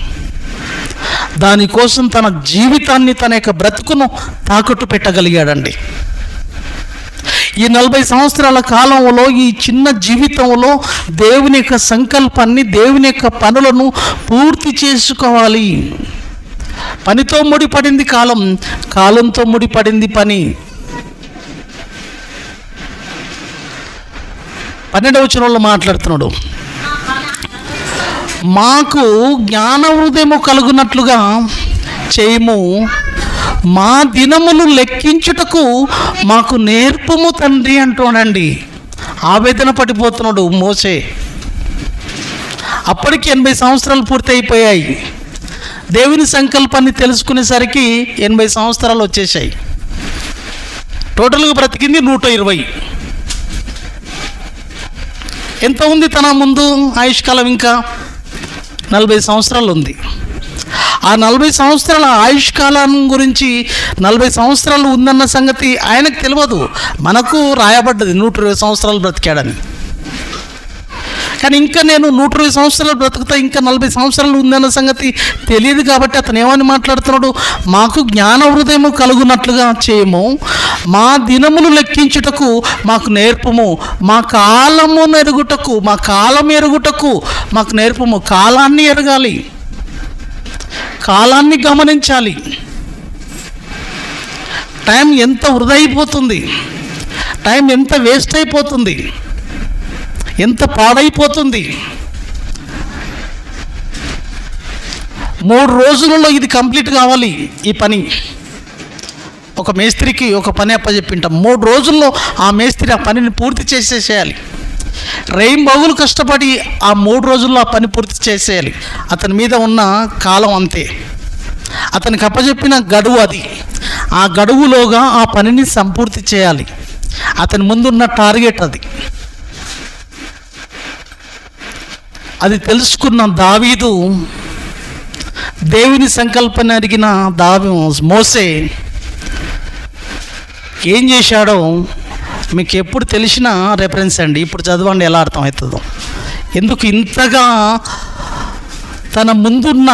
దానికోసం తన జీవితాన్ని, తన యొక్క బ్రతుకును తాకట్టు పెట్టగలిగాడండి. ఈ 40 సంవత్సరాల కాలంలో, ఈ చిన్న జీవితంలో దేవుని యొక్క సంకల్పాన్ని, దేవుని యొక్క పనులను పూర్తి చేసుకోవాలి. పనితో ముడిపడింది కాలం, కాలంతో ముడిపడింది పని. 12వ వచనంలో మాట్లాడుతున్నాడు, మాకు జ్ఞాన హృదయము కలుగునట్లుగా చేయము, మా దినములు లెక్కించుటకు మాకు నేర్పుము తండ్రి అంటూనండి. ఆవేదన పడిపోతున్నాడు మోసే. అప్పటికి 80 సంవత్సరాలు పూర్తి అయిపోయాయి. దేవుని సంకల్పాన్ని తెలుసుకునేసరికి 80 సంవత్సరాలు వచ్చేసాయి. టోటల్గా బ్రతికింది 120. ఎంత ఉంది తన ముందు ఆయుష్కాలం? ఇంకా 40 సంవత్సరాలు ఉంది. ఆ 40 సంవత్సరాల ఆయుష్కాలం గురించి 40 సంవత్సరాలు ఉందన్న సంగతి ఆయనకు తెలియదు. మనకు రాయబడ్డది 120 సంవత్సరాలు బ్రతికాడని. కానీ ఇంకా నేను 120 సంవత్సరాలు బ్రతుకుతా, ఇంకా 40 సంవత్సరాలు ఉందన్న సంగతి తెలియదు. కాబట్టి అతను ఏమని మాట్లాడుతున్నాడు? మాకు జ్ఞాన హృదయము కలుగునట్లుగా చేయము, మా దినములు లెక్కించుటకు మాకు నేర్పము, మా కాలము ఎరుగుటకు, మా కాలం ఎరుగుటకు మాకు నేర్పము. కాలాన్ని ఎరగాలి, కాలాన్ని గమనించాలి. టైం ఎంత వృధా అయిపోతుంది, టైం ఎంత వేస్ట్ అయిపోతుంది, ఎంత పాడైపోతుంది. 3 రోజులలో ఇది కంప్లీట్ కావాలి. ఈ పని ఒక మేస్త్రికి ఒక పని అప్పచెప్పింటాం, 3 రోజుల్లో ఆ మేస్త్రి ఆ పనిని పూర్తి చేసేసేయాలి. రేయింబవళ్ళు కష్టపడి ఆ 3 రోజుల్లో ఆ పని పూర్తి చేసేయాలి. అతని మీద ఉన్న కాలం అంతే, అతనికి అప్పచెప్పిన గడువు అది. ఆ గడువులోగా ఆ పనిని సంపూర్తి చేయాలి. అతని ముందున్న టార్గెట్ అది. అది తెలుసుకున్న దావీదు, దేవుని సంకల్పాన్ని అడిగిన మోసే ఏం చేశాడో మీకు ఎప్పుడు తెలిసిన రెఫరెన్స్ అండి. ఇప్పుడు చదవండి, ఎలా అర్థమవుతుందో. ఎందుకు ఇంతగా తన ముందున్న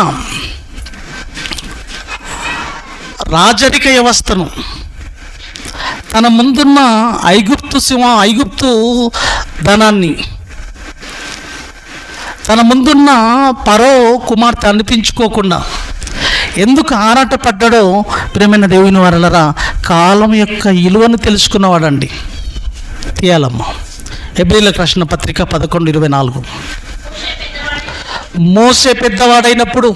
రాజరిక వ్యవస్థను, తన ముందున్న ఐగుప్తు ధనాన్ని, తన ముందున్న పరో కుమార్తె అనిపించుకోకుండా ఎందుకు ఆరాటపడ్డాడో ప్రియమైన దేవుని వారలారా, కాలం యొక్క విలువను తెలుసుకున్నవాడండి. తీయాలమ్మ. హెబ్రీయులకు రాసిన పత్రిక 11:24. మోసే పెద్దవాడైనప్పుడు,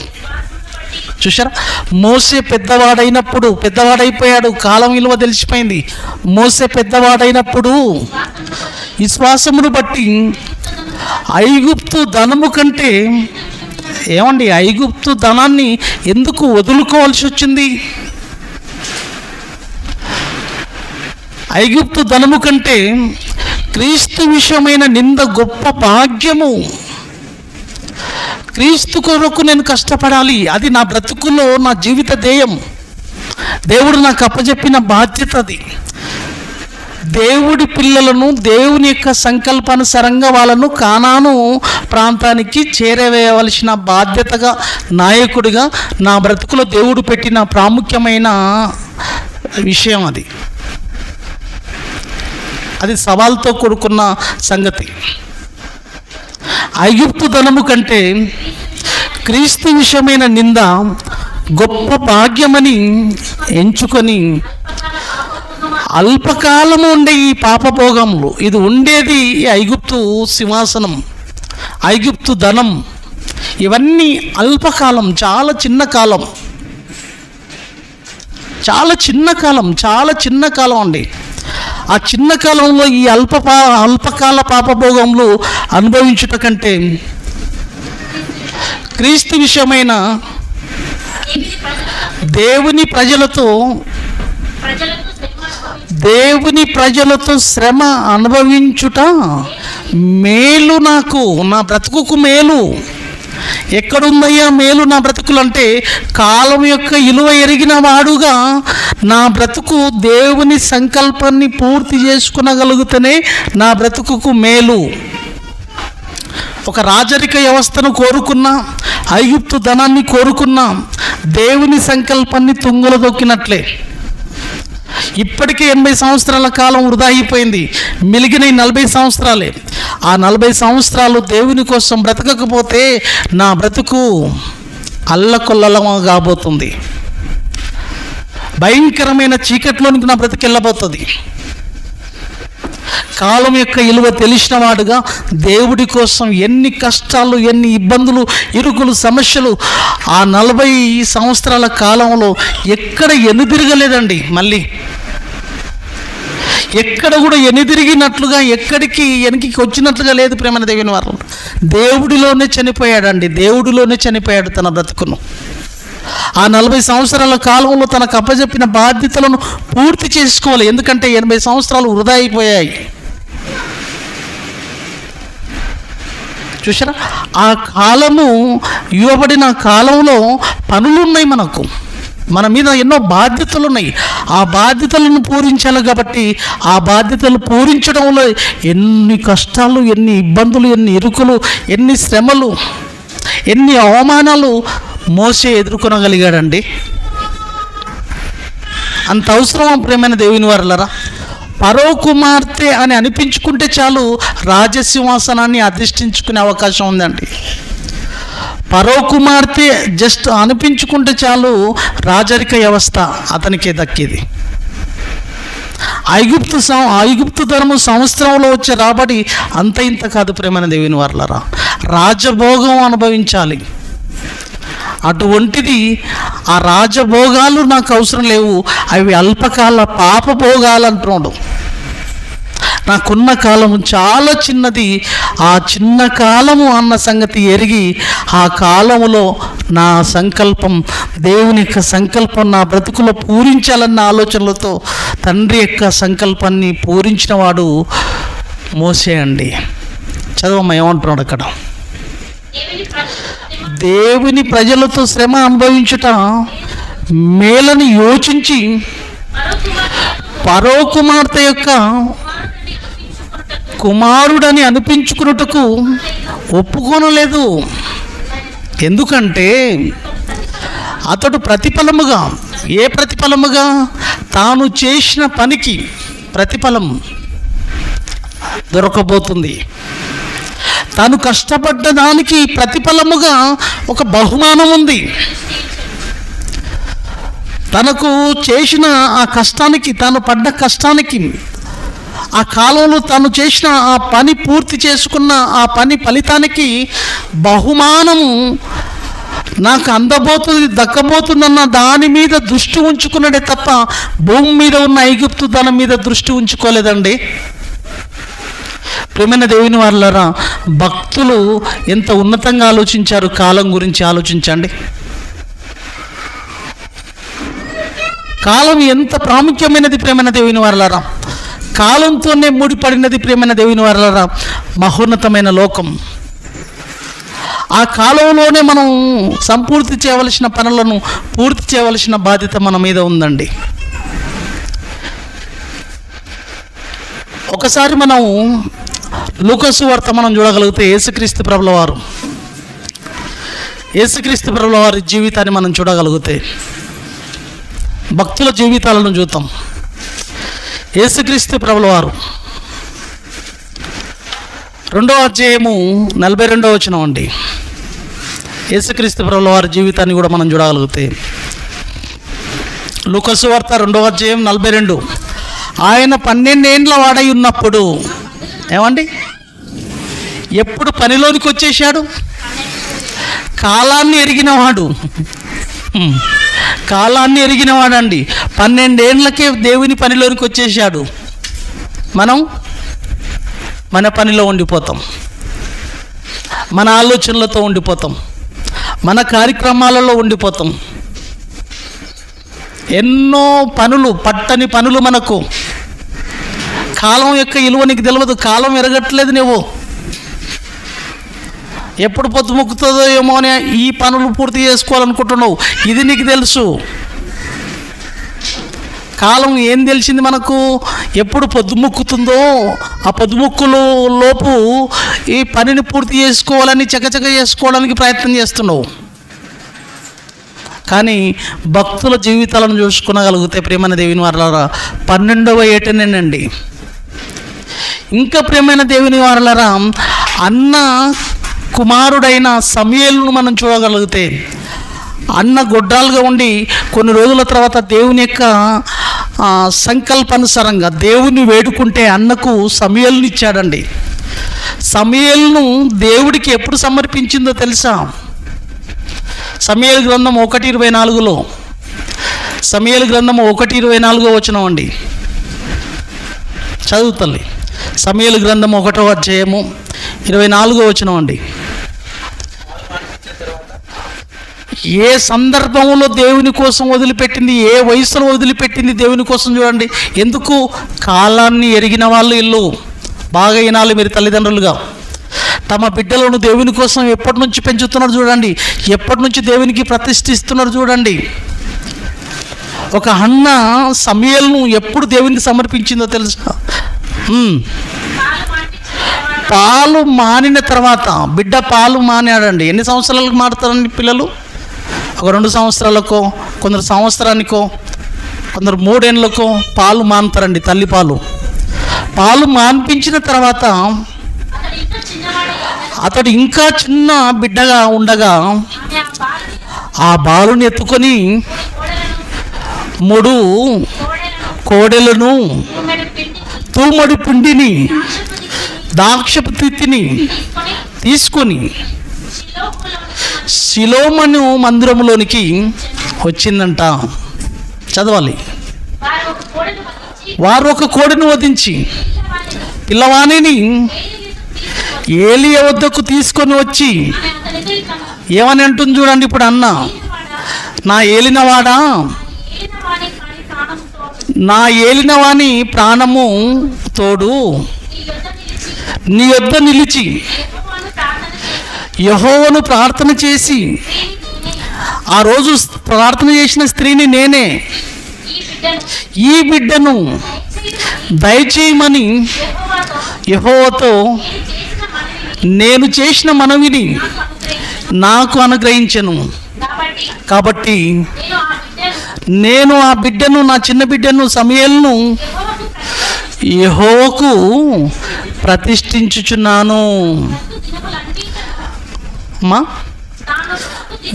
చూసారా, మోసే పెద్దవాడైపోయాడు. కాలం విలువ తెలిసిపోయింది. మోసే పెద్దవాడైనప్పుడు విశ్వాసమును బట్టి ఐగుప్తు ధనము కంటే, ఏమండి, ఐగుప్తు ధనాన్ని ఎందుకు వదులుకోవాల్సి వచ్చింది? ఐగుప్తు ధనము కంటే క్రీస్తు విషయమైన నింద గొప్ప భాగ్యము. క్రీస్తు కొరకు నేను కష్టపడాలి, అది నా బ్రతుకులో నా జీవిత ధ్యేయం. దేవుడు నాకు అప్పచెప్పిన బాధ్యత అది. దేవుడి పిల్లలను దేవుని యొక్క సంకల్పానుసారంగా వాళ్ళను కానాను ప్రాంతానికి చేరవేయవలసిన బాధ్యతగా, నాయకుడిగా నా బ్రతుకులో దేవుడు పెట్టిన ప్రాముఖ్యమైన విషయం అది. అది సవాల్తో కూడుకున్న సంగతి. ఐగుప్తు ధనము కంటే క్రీస్తు విషయమైన నింద గొప్ప భాగ్యమని ఎంచుకొని అల్పకాలము ఉండే ఈ పాపభోగములు, ఇది ఉండేది ఐగుప్తు సింహాసనం, ఐగుప్తు ధనం, ఇవన్నీ అల్పకాలం, చాలా చిన్న కాలం, చాలా చిన్న కాలం అండి. ఆ చిన్న కాలంలో ఈ అల్పకాల పాపభోగములు అనుభవించుట కంటే క్రీస్తు విషయమైన దేవుని ప్రజలతో శ్రమ అనుభవించుట మేలు, నాకు నా బ్రతుకుకు మేలు. ఎక్కడుందయ్యా మేలు నా బ్రతుకులు అంటే, కాలం యొక్క విలువ ఎరిగిన వాడుగా నా బ్రతుకు దేవుని సంకల్పాన్ని పూర్తి చేసుకునగలుగుతూనే నా బ్రతుకుకు మేలు. ఒక రాజరిక వ్యవస్థను కోరుకున్నా, ఐగుప్తు ధనాన్ని కోరుకున్నా దేవుని సంకల్పాన్ని తుంగలో దొక్కినట్లే. ఇప్పటికే 80 సంవత్సరాల కాలం వృధా అయిపోయింది. మిలిగిన 40 సంవత్సరాలే. ఆ 40 సంవత్సరాలు దేవుని కోసం బ్రతకకపోతే నా బ్రతుకు అల్లకొల్లలం కాబోతుంది. భయంకరమైన చీకట్లోనికి నా బ్రతికెళ్ళబోతుంది. కాలం యొక్క విలువ తెలిసిన వాడుగా దేవుడి కోసం ఎన్ని కష్టాలు, ఎన్ని ఇబ్బందులు, ఇరుకులు, సమస్యలు ఆ 40 సంవత్సరాల కాలంలో ఎక్కడ ఎన్నుదిరగలేదండి. మళ్ళీ ఎక్కడ కూడా ఎన్నుదిరిగినట్లుగా, ఎక్కడికి వెనక్కి వచ్చినట్లుగా లేదు. ప్రేమైన దేవుని వారు దేవుడిలోనే చనిపోయాడండి. దేవుడిలోనే చనిపోయాడు తన బ్రతుకును. ఆ 40 సంవత్సరాల కాలంలో తనకు అప్పచెప్పిన బాధ్యతలను పూర్తి చేసుకోవాలి. ఎందుకంటే 80 సంవత్సరాలు వృధా అయిపోయాయి. చూసారా, ఆ కాలము ఇవ్వబడిన కాలంలో పనులున్నాయి, మన మీద ఎన్నో బాధ్యతలు ఉన్నాయి. ఆ బాధ్యతలను పూరించాలి. కాబట్టి ఆ బాధ్యతలు పూరించడంలో ఎన్ని కష్టాలు, ఎన్ని ఇబ్బందులు, ఎన్ని ఇరుకులు, ఎన్ని శ్రమలు, ఎన్ని అవమానాలు మోసే ఎదుర్కొనగలిగాడండి. అంత అవసరం ప్రేమైన దేవుని వారలారా. ఫరో కుమార్తె అని అనిపించుకుంటే చాలు రాజసింహాసనాన్ని అధిష్ఠించుకునే అవకాశం ఉందండి. ఫరో కుమార్తె జస్ట్ అనిపించుకుంటే చాలు రాజరిక వ్యవస్థ అతనికే దక్కేది. ఐగుప్తు ధర్మం సంవత్సరంలో వచ్చే రాబడి అంత ఇంత కాదు ప్రేమైన దేవుని వారలారా. రాజభోగం అనుభవించాలి. అటువంటిది ఆ రాజభోగాలు నాకు అవసరం లేవు, అవి అల్పకాల పాపభోగాలు అంటున్నాడు. నాకున్న కాలము చాలా చిన్నది, ఆ చిన్న కాలము అన్న సంగతి ఎరిగి ఆ కాలములో నా సంకల్పం, దేవుని యొక్క సంకల్పం నా బ్రతుకులో పూరించాలన్న ఆలోచనలతో తండ్రి యొక్క సంకల్పాన్ని పూరించిన వాడు మోసే అండి. చదవమ్మ, ఏమంటున్నాడు అక్కడ? దేవుని ప్రజలతో శ్రమ అనుభవించుట మేలని యోచించి ఫరో కుమార్తె యొక్క కుమారుడని అనిపించుకున్నట్టుకు ఒప్పుకోనలేదు. ఎందుకంటే అతడు ప్రతిఫలముగా, ఏ ప్రతిఫలముగా? తాను చేసిన పనికి ప్రతిఫలం దొరకబోతుంది. తాను కష్టపడ్డ దానికి ప్రతిఫలముగా ఒక బహుమానం ఉంది. తనకు చేసిన ఆ కష్టానికి, తాను పడ్డ కష్టానికి, ఆ కాలంలో తాను చేసిన ఆ పని పూర్తి చేసుకున్న ఆ పని ఫలితానికి బహుమానము నాకు అందబోతుంది, దక్కబోతుందన్న దాని మీద దృష్టి ఉంచుకున్నాడే తప్ప భూమి మీద ఉన్న ఐగుప్తు ధనం మీద దృష్టి ఉంచుకోలేదండి. ప్రేమైన దేవుని వారలారా, భక్తులు ఎంత ఉన్నతంగా ఆలోచించారు. కాలం గురించి ఆలోచించండి. కాలం ఎంత ప్రాముఖ్యమైనది ప్రేమైన దేవుని వారలారా. కాలంతోనే ముడిపడినది ప్రేమైన దేవుని వారలారా మహోన్నతమైన లోకం. ఆ కాలంలోనే మనం సంపూర్తి చేయవలసిన పనులను పూర్తి చేయవలసిన బాధ్యత మన మీద ఉందండి. ఒకసారి మనం లూకా సువార్త మనం చూడగలిగితే యేసుక్రీస్తు ప్రభుల వారి జీవితాన్ని మనం చూడగలిగితే భక్తుల జీవితాలను చూద్దాం. యేసుక్రీస్తు ప్రభుల వారు 2వ అధ్యాయము 42వ వచనం అండి. యేసుక్రీస్తు ప్రభుల వారి జీవితాన్ని కూడా మనం చూడగలిగితే లూకా సువార్త 2వ అధ్యాయం 42. ఆయన 12 ఏండ్ల వాడై ఉన్నప్పుడు, ఏమండి, ఎప్పుడు పనిలోనికి వచ్చేసాడు? కాలాన్ని ఎరిగినవాడు, కాలాన్ని ఎరిగినవాడండి. 12 ఏండ్లకే దేవుని పనిలోనికి వచ్చేసాడు. మనం మన పనిలో ఉండిపోతాం, మన ఆలోచనలతో ఉండిపోతాం, మన కార్యక్రమాలలో ఉండిపోతాం. ఎన్నో పనులు, పట్టని పనులు మనకు. కాలం యొక్క విలువ నీకు తెలియదు, కాలం ఎరగట్లేదు. నువ్వు ఎప్పుడు పొద్దు మొక్కుతుందో ఏమో అని ఈ పనులు పూర్తి చేసుకోవాలనుకుంటున్నావు. ఇది నీకు తెలుసు. కాలం ఏం తెలిసింది మనకు? ఎప్పుడు పొద్దు మొక్కుతుందో ఆ పొద్దుముక్కులు లోపు ఈ పనిని పూర్తి చేసుకోవాలని చకచక చేసుకోవడానికి ప్రయత్నం చేస్తున్నావు. కానీ భక్తుల జీవితాలను చూసుకునగలిగితే ప్రేమైన దేవుని వారలారా 12వ ఏటనేనండి. ఇంకా ప్రేమైన దేవుని వారలారా, అన్న కుమారుడైన సమూయేలును మనం చూడగలిగితే అన్న గొడ్రాలుగా ఉండి కొన్ని రోజుల తర్వాత దేవుని యొక్క సంకల్పానుసారంగా దేవుని వేడుకుంటే అన్నకు సమూయేలుని ఇచ్చాడండి. సమూయేలును దేవుడికి ఎప్పుడు సమర్పించిందో తెలుసా? సమూయేలు గ్రంథం 1:24లో, సమూయేలు గ్రంథం 1:24 వచనం అండి. చదువు తల్లి. సమూయేలు గ్రంథం 1వ అధ్యాయము 24 వచనం అండి. ఏ సందర్భంలో దేవుని కోసం వదిలిపెట్టింది, ఏ వయసులో వదిలిపెట్టింది దేవుని కోసం చూడండి. ఎందుకు? కాలాన్ని ఎరిగిన వాళ్ళు ఇల్లు బాగా వినాలి మీరు తల్లిదండ్రులుగా. తమ బిడ్డలను దేవుని కోసం ఎప్పటి నుంచి పెంచుతున్నారు చూడండి, ఎప్పటి నుంచి దేవునికి ప్రతిష్ఠిస్తున్నారు చూడండి. ఒక అన్న సమూయేలును ఎప్పుడు దేవునికి సమర్పించిందో తెలుసా? పాలు మానిన తర్వాత. బిడ్డ పాలు మానాడండి. ఎన్ని సంవత్సరాలకు మారుతారండి పిల్లలు? ఒక 2 సంవత్సరాలకో, కొందరు సంవత్సరానికో, కొందరు 3 ఏళ్ళకో పాలు మానుతారండి. తల్లి పాలు మాన్పించిన తర్వాత అతడు ఇంకా చిన్న బిడ్డగా ఉండగా ఆ బాలుని ఎత్తుకొని 3 కోడెలను, తూమడి పిండిని, ద్రాక్షపు తిత్తిని తీసుకొని షిలోము మందిరంలోనికి వచ్చిందంట. చదవాలి. వారు ఒక కోడెను వధించి పిల్లవాణిని ఏలియా వద్దకు తీసుకొని వచ్చి ఏమని అంటుంది చూడండి. ఇప్పుడు అన్న, నా ఏలినవాడా, నా ఏలినవాని ప్రాణము తోడు నీ యొద్ద నిలిచి యెహోవాను ప్రార్థన చేసి, ఆ రోజు ప్రార్థన చేసిన స్త్రీని నేనే, ఈ బిడ్డను దయచేయమని యెహోవాతో నేను చేసిన మనవిని నాకు అనుగ్రహించెను. కాబట్టి నేను ఆ బిడ్డను, నా చిన్న బిడ్డను సమూయేలును యెహోవాకు ప్రతిష్ఠించుచున్నాను.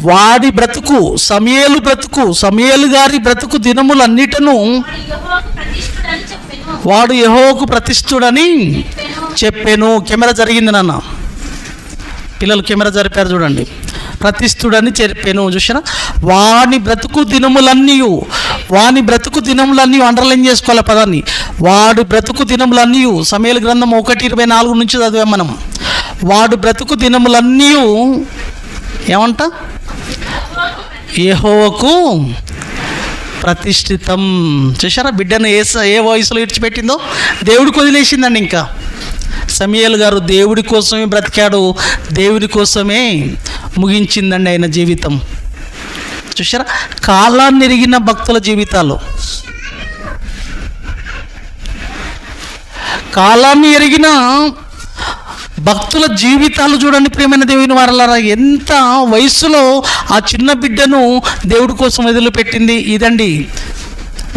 వాడి బ్రతుకు, సమూయేలు బ్రతుకు, సమూయేలు గారి బ్రతుకు దినములన్నిటను వాడు యెహోవాకు ప్రతిష్ఠుడని చెప్పాను. కెమెరా జరిగింది నాన్న, పిల్లలు కెమెరా జరిపారు చూడండి. ప్రతిష్ఠుడని చెప్పాను. చూసారా? వాని బ్రతుకు దినములన్నీ అండర్లైన్ చేసుకోవాలి పదాన్ని. వాడు బ్రతుకు దినములన్నీ, సమూయేలు గ్రంథం 1:24 నుంచి చదివాం మనం. వాడు బ్రతుకు దినములన్నీ ఏమంట? యెహోవాకు ప్రతిష్ఠితం. చూసారా? బిడ్డను ఏ వయసులో ఇడిచిపెట్టిందో దేవుడికి వదిలేసిందండి. ఇంకా సమూయేలు గారు దేవుడి కోసమే బ్రతికాడు, దేవుడి కోసమే ముగించిందండి ఆయన జీవితం. చూసారా? కాలాన్ని ఎరిగిన భక్తుల జీవితాలు, కాలాన్ని ఎరిగిన భక్తుల జీవితాలు చూడండి ప్రియమైన దేవుని వారలారా. ఎంత వయసులో ఆ చిన్న బిడ్డను దేవుడి కోసం వదిలిపెట్టింది. ఇదండి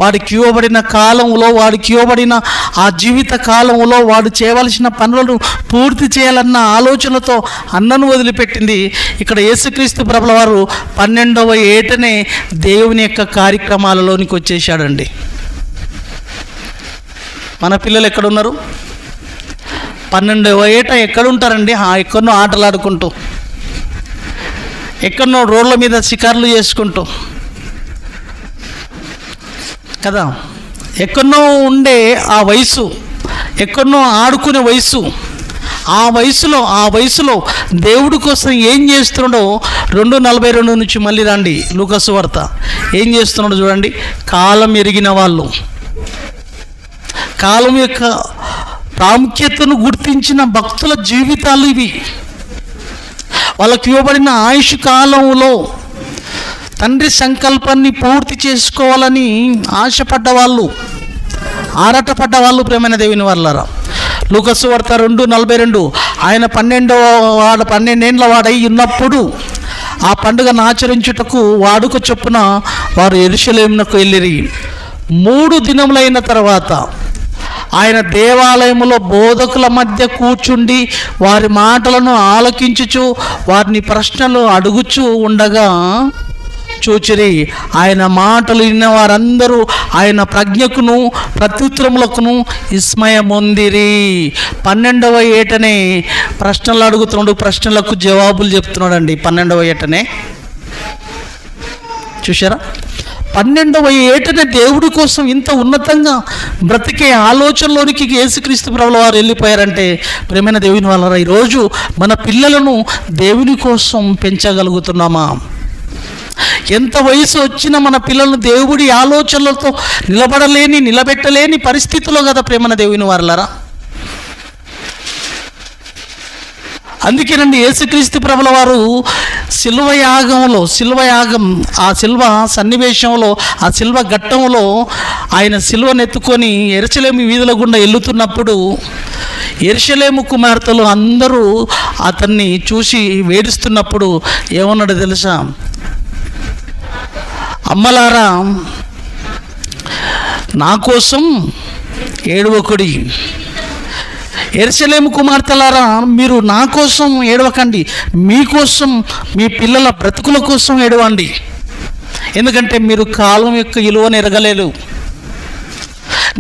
వాడికి ఇవ్వబడిన కాలంలో, వాడికి ఇవ్వబడిన ఆ జీవిత కాలంలో వాడు చేయవలసిన పనులను పూర్తి చేయాలన్న ఆలోచనతో అన్నను వదిలిపెట్టింది. ఇక్కడ యేసుక్రీస్తు ప్రభుల వారు 12వ ఏటనే దేవుని యొక్క కార్యక్రమాలలోనికి వచ్చేసాడండి. మన పిల్లలు ఎక్కడున్నారు? 12వ ఏట ఎక్కడుంటారండి? ఎక్కడనో ఆటలు ఆడుకుంటూ, ఎక్కడనో రోడ్ల మీద షికార్లు చేసుకుంటూ కదా, ఎక్కడనో ఉండే ఆ వయసు, ఎక్కడనో ఆడుకునే వయసు, ఆ వయసులో దేవుడి కోసం ఏం చేస్తున్నాడో 2:42 నుంచి మళ్ళీ రండి లూకాసు వార్త. ఏం చేస్తున్నాడో చూడండి. కాలం ఎరిగిన వాళ్ళు, కాలం యొక్క ప్రాముఖ్యతను గుర్తించిన భక్తుల జీవితాలు ఇవి. వాళ్ళకి ఇవ్వబడిన ఆయుష్ కాలంలో తండ్రి సంకల్పాన్ని పూర్తి చేసుకోవాలని ఆశపడ్డ వాళ్ళు, ఆరాటపడ్డ వాళ్ళు ప్రేమైన దేవుని వాళ్ళారా. లూకాసు వార్త 2:42. ఆయన 12 ఏండ్ల వాడై ఉన్నప్పుడు ఆ పండుగను ఆచరించుటకు వాడుక చొప్పున వారు యెరూషలేమునకు వెళ్ళిరి. 3 దినములైన తర్వాత ఆయన దేవాలయములో బోధకుల మధ్య కూర్చుండి వారి మాటలను ఆలకించుచు వారిని ప్రశ్నలు అడుగుచూ ఉండగా చూచిరి. ఆయన మాటలు విన్న వారందరూ ఆయన ప్రజ్ఞకును ప్రత్యుత్తరములకును విస్మయమొందిరి. 12వ ఏటనే ప్రశ్నలు అడుగుతున్నాడు, ప్రశ్నలకు జవాబులు చెప్తున్నాడండి. 12వ ఏటనే చూసారా? 12వ ఏటనే దేవుడి కోసం ఇంత ఉన్నతంగా బ్రతికే ఆలోచనలోనికి యేసుక్రీస్తు ప్రభుల వారు వెళ్ళిపోయారంటే, ప్రేమైన దేవుని వాళ్ళ ఈరోజు మన పిల్లలను దేవుని కోసం పెంచగలుగుతున్నామా? ఎంత వయసు వచ్చినా మన పిల్లలను దేవుడి ఆలోచనలతో నిలబెట్టలేని పరిస్థితిలో కదా ప్రేమైన దేవుని వారలారా. అందుకేనండి యేసుక్రీస్తు ప్రభుల వారు శిల్వ యాగం, ఆ శిల్వ సన్నివేశంలో, ఆ శిల్వ ఘట్టంలో ఆయన శిల్వను ఎత్తుకొని యెరూషలేము వీధుల గుండా వెళ్తున్నప్పుడు యెరూషలేము కుమార్తెలు అందరూ అతన్ని చూసి వేడుస్తున్నప్పుడు ఏమన్నాడు తెలుసా? అమ్మలారా, నా కోసం ఏడవకుడి. యెరూషలేము కుమార్తెలారా, మీరు నా కోసం ఏడవకండి, మీకోసం, మీ పిల్లల బ్రతుకుల కోసం ఏడవండి. ఎందుకంటే మీరు కాలం యొక్క విలువను ఎరగలేదు.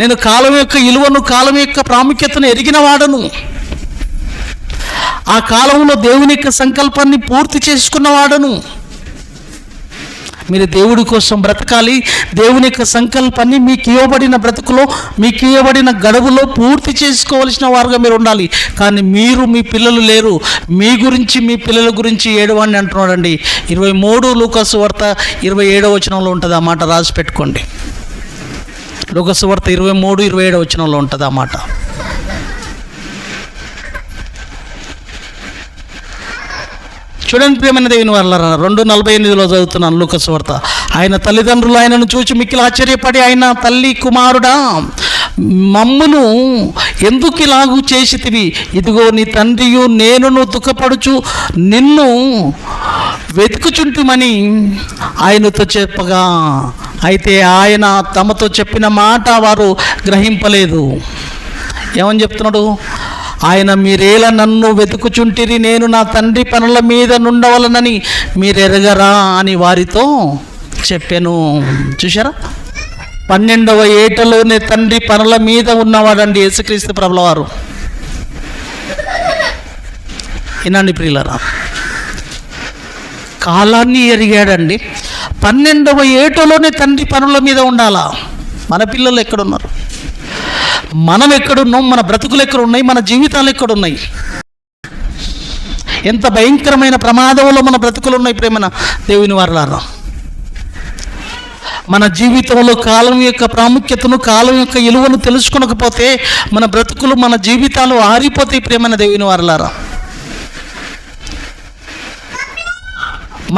నేను కాలం యొక్క విలువను, కాలం యొక్క ప్రాముఖ్యతను ఎరిగిన వాడను. ఆ కాలంలో దేవుని యొక్క సంకల్పాన్ని పూర్తి చేసుకున్నవాడను. మీరు దేవుడి కోసం బ్రతకాలి. దేవుని యొక్క సంకల్పాన్ని మీకు ఇవ్వబడిన బ్రతుకులో, మీకు ఇవ్వబడిన గడువులో పూర్తి చేసుకోవలసిన వారుగా మీరు ఉండాలి. కానీ మీరు, మీ పిల్లలు లేరు. మీ గురించి, మీ పిల్లల గురించి ఏడవండి అంటున్నాడండి. 23 లూకాసు వార్త 27వ వచనంలో ఉంటుంది ఆ మాట, రాసి పెట్టుకోండి. లూకాసు వార్త 23, 27వ వచనంలో ఉంటుంది ఆ మాట. చూడండి ప్రియమైన దేవుని వారలారా, 2:48లో చదువుతున్నాను లూకాసు వార్త. ఆయన తల్లిదండ్రులు ఆయనను చూచి మిక్కిలి ఆశ్చర్యపడి, ఆయన తల్లి, కుమారుడా, మమ్మును ఎందుకు ఇలాగూ చేసితివి? ఇదిగో నీ తండ్రియు నేనును దుఃఖపడుచు నిన్ను వెతుకుచుంటుమని ఆయనతో చెప్పగా, అయితే ఆయన తమతో చెప్పిన మాట వారు గ్రహింపలేదు. ఏమని చెప్తున్నాడు ఆయన? మీరేలా నన్ను వెతుకుచుంటిరి? నేను నా తండ్రి పనుల మీద నుండవలనని మీరెరగరా అని వారితో చెప్పాను. చూసారా? 12వ ఏటలోనే తండ్రి పనుల మీద ఉన్నవాడండి యేసుక్రీస్తు ప్రభుల వారు. వినండి ప్రియులారా, కాలాన్ని ఎరిగాడండి. 12వ ఏటలోనే తండ్రి పనుల మీద ఉండాలా? మన పిల్లలు ఎక్కడున్నారు? మనం ఎక్కడున్నాం? మన బ్రతుకులు ఎక్కడున్నాయి? మన జీవితాలు ఎక్కడున్నాయి? ఎంత భయంకరమైన ప్రమాదంలో మన బ్రతుకులు ఉన్నాయి ప్రేమన దేవుని వారలారా. మన జీవితంలో కాలం యొక్క ప్రాముఖ్యతను, కాలం యొక్క విలువను తెలుసుకొనకపోతే మన బ్రతుకులు, మన జీవితాలు ఆరిపోతాయి ప్రేమన దేవుని వారలారా.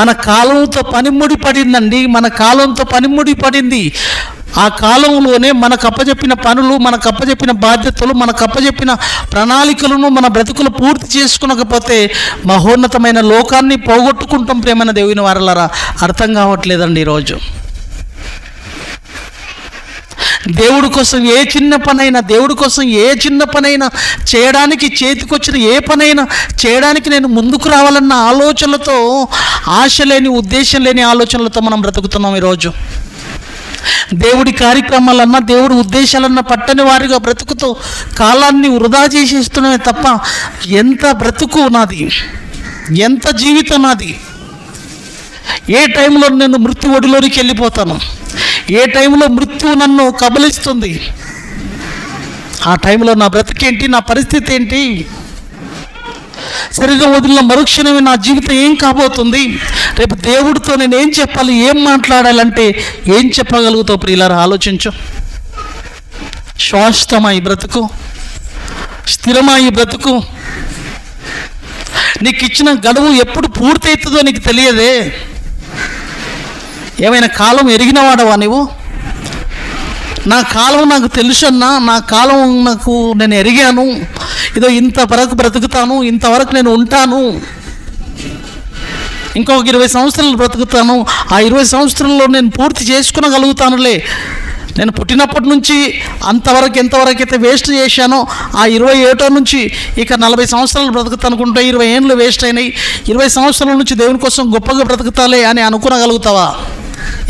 మన కాలంతో పనిముడి పడిందండి. మన కాలంతో పనిముడి పడింది. ఆ కాలంలోనే మనకు అప్పచెప్పిన పనులు, మనకు అప్పచెప్పిన బాధ్యతలు, మనకు అప్పచెప్పిన ప్రణాళికలను మన బ్రతుకులు పూర్తి చేసుకునకపోతే మహోన్నతమైన లోకాన్ని పోగొట్టుకుంటాం ప్రేమైన దేవుని వారలారా. అర్థం కావట్లేదండి ఈరోజు. దేవుడి కోసం ఏ చిన్న పనైనా, దేవుడి కోసం ఏ చిన్న పనైనా చేయడానికి, చేతికొచ్చిన ఏ పనైనా చేయడానికి నేను ముందుకు రావాలన్న ఆలోచనలతో, ఆశ లేని, ఉద్దేశం లేని ఆలోచనలతో మనం బ్రతుకుతున్నాం ఈరోజు. దేవుడి కార్యక్రమాలన్నా, దేవుడి ఉద్దేశాలన్నా పట్టని వారిగా బ్రతుకుతూ కాలాన్ని వృధా చేసేస్తున్నామే తప్ప ఎంత బ్రతుకు నాది, ఎంత జీవితం నాది. ఏ టైంలో నేను మృత్యు ఒడిలోనికి వెళ్ళిపోతాను, ఏ టైంలో మృత్యువు నన్ను కబలిస్తుంది, ఆ టైంలో నా బ్రతికేంటి, నా పరిస్థితి ఏంటి? శరీరం వదిలిన మరుక్షణమే నా జీవితం ఏం కాబోతుంది? రేపు దేవుడితో నేను ఏం చెప్పాలి, ఏం మాట్లాడాలంటే ఏం చెప్పగలుగుతావు ప్రియులారా? ఆలోచించు. శాశ్వతమా ఈ బ్రతుకు? స్థిరమా ఈ బ్రతుకు? నీకు ఇచ్చిన గడువు ఎప్పుడు పూర్తవుతుందో నీకు తెలియదే. ఏమైనా కాలం ఎరిగినవాడవా నీవు? నా కాలం నాకు తెలుసన్నా, నా కాలం నాకు నేను ఎరిగాను, ఇదో ఇంతవరకు బ్రతుకుతాను, ఇంతవరకు నేను ఉంటాను, ఇంకొక 20 సంవత్సరాలు బ్రతుకుతాను, ఆ 20 సంవత్సరాల్లో నేను పూర్తి చేసుకునగలుగుతానులే. నేను పుట్టినప్పటి నుంచి అంతవరకు ఎంతవరకు అయితే వేస్ట్ చేశానో ఆ 20 ఏటో నుంచి ఇక 40 సంవత్సరాలు బ్రతుకుతానుకుంటే 20 ఏళ్ళు వేస్ట్ అయినాయి, 20 సంవత్సరాల నుంచి దేవుని కోసం గొప్పగా బ్రతుకుతాలే అని అనుకోగలుగుతావా?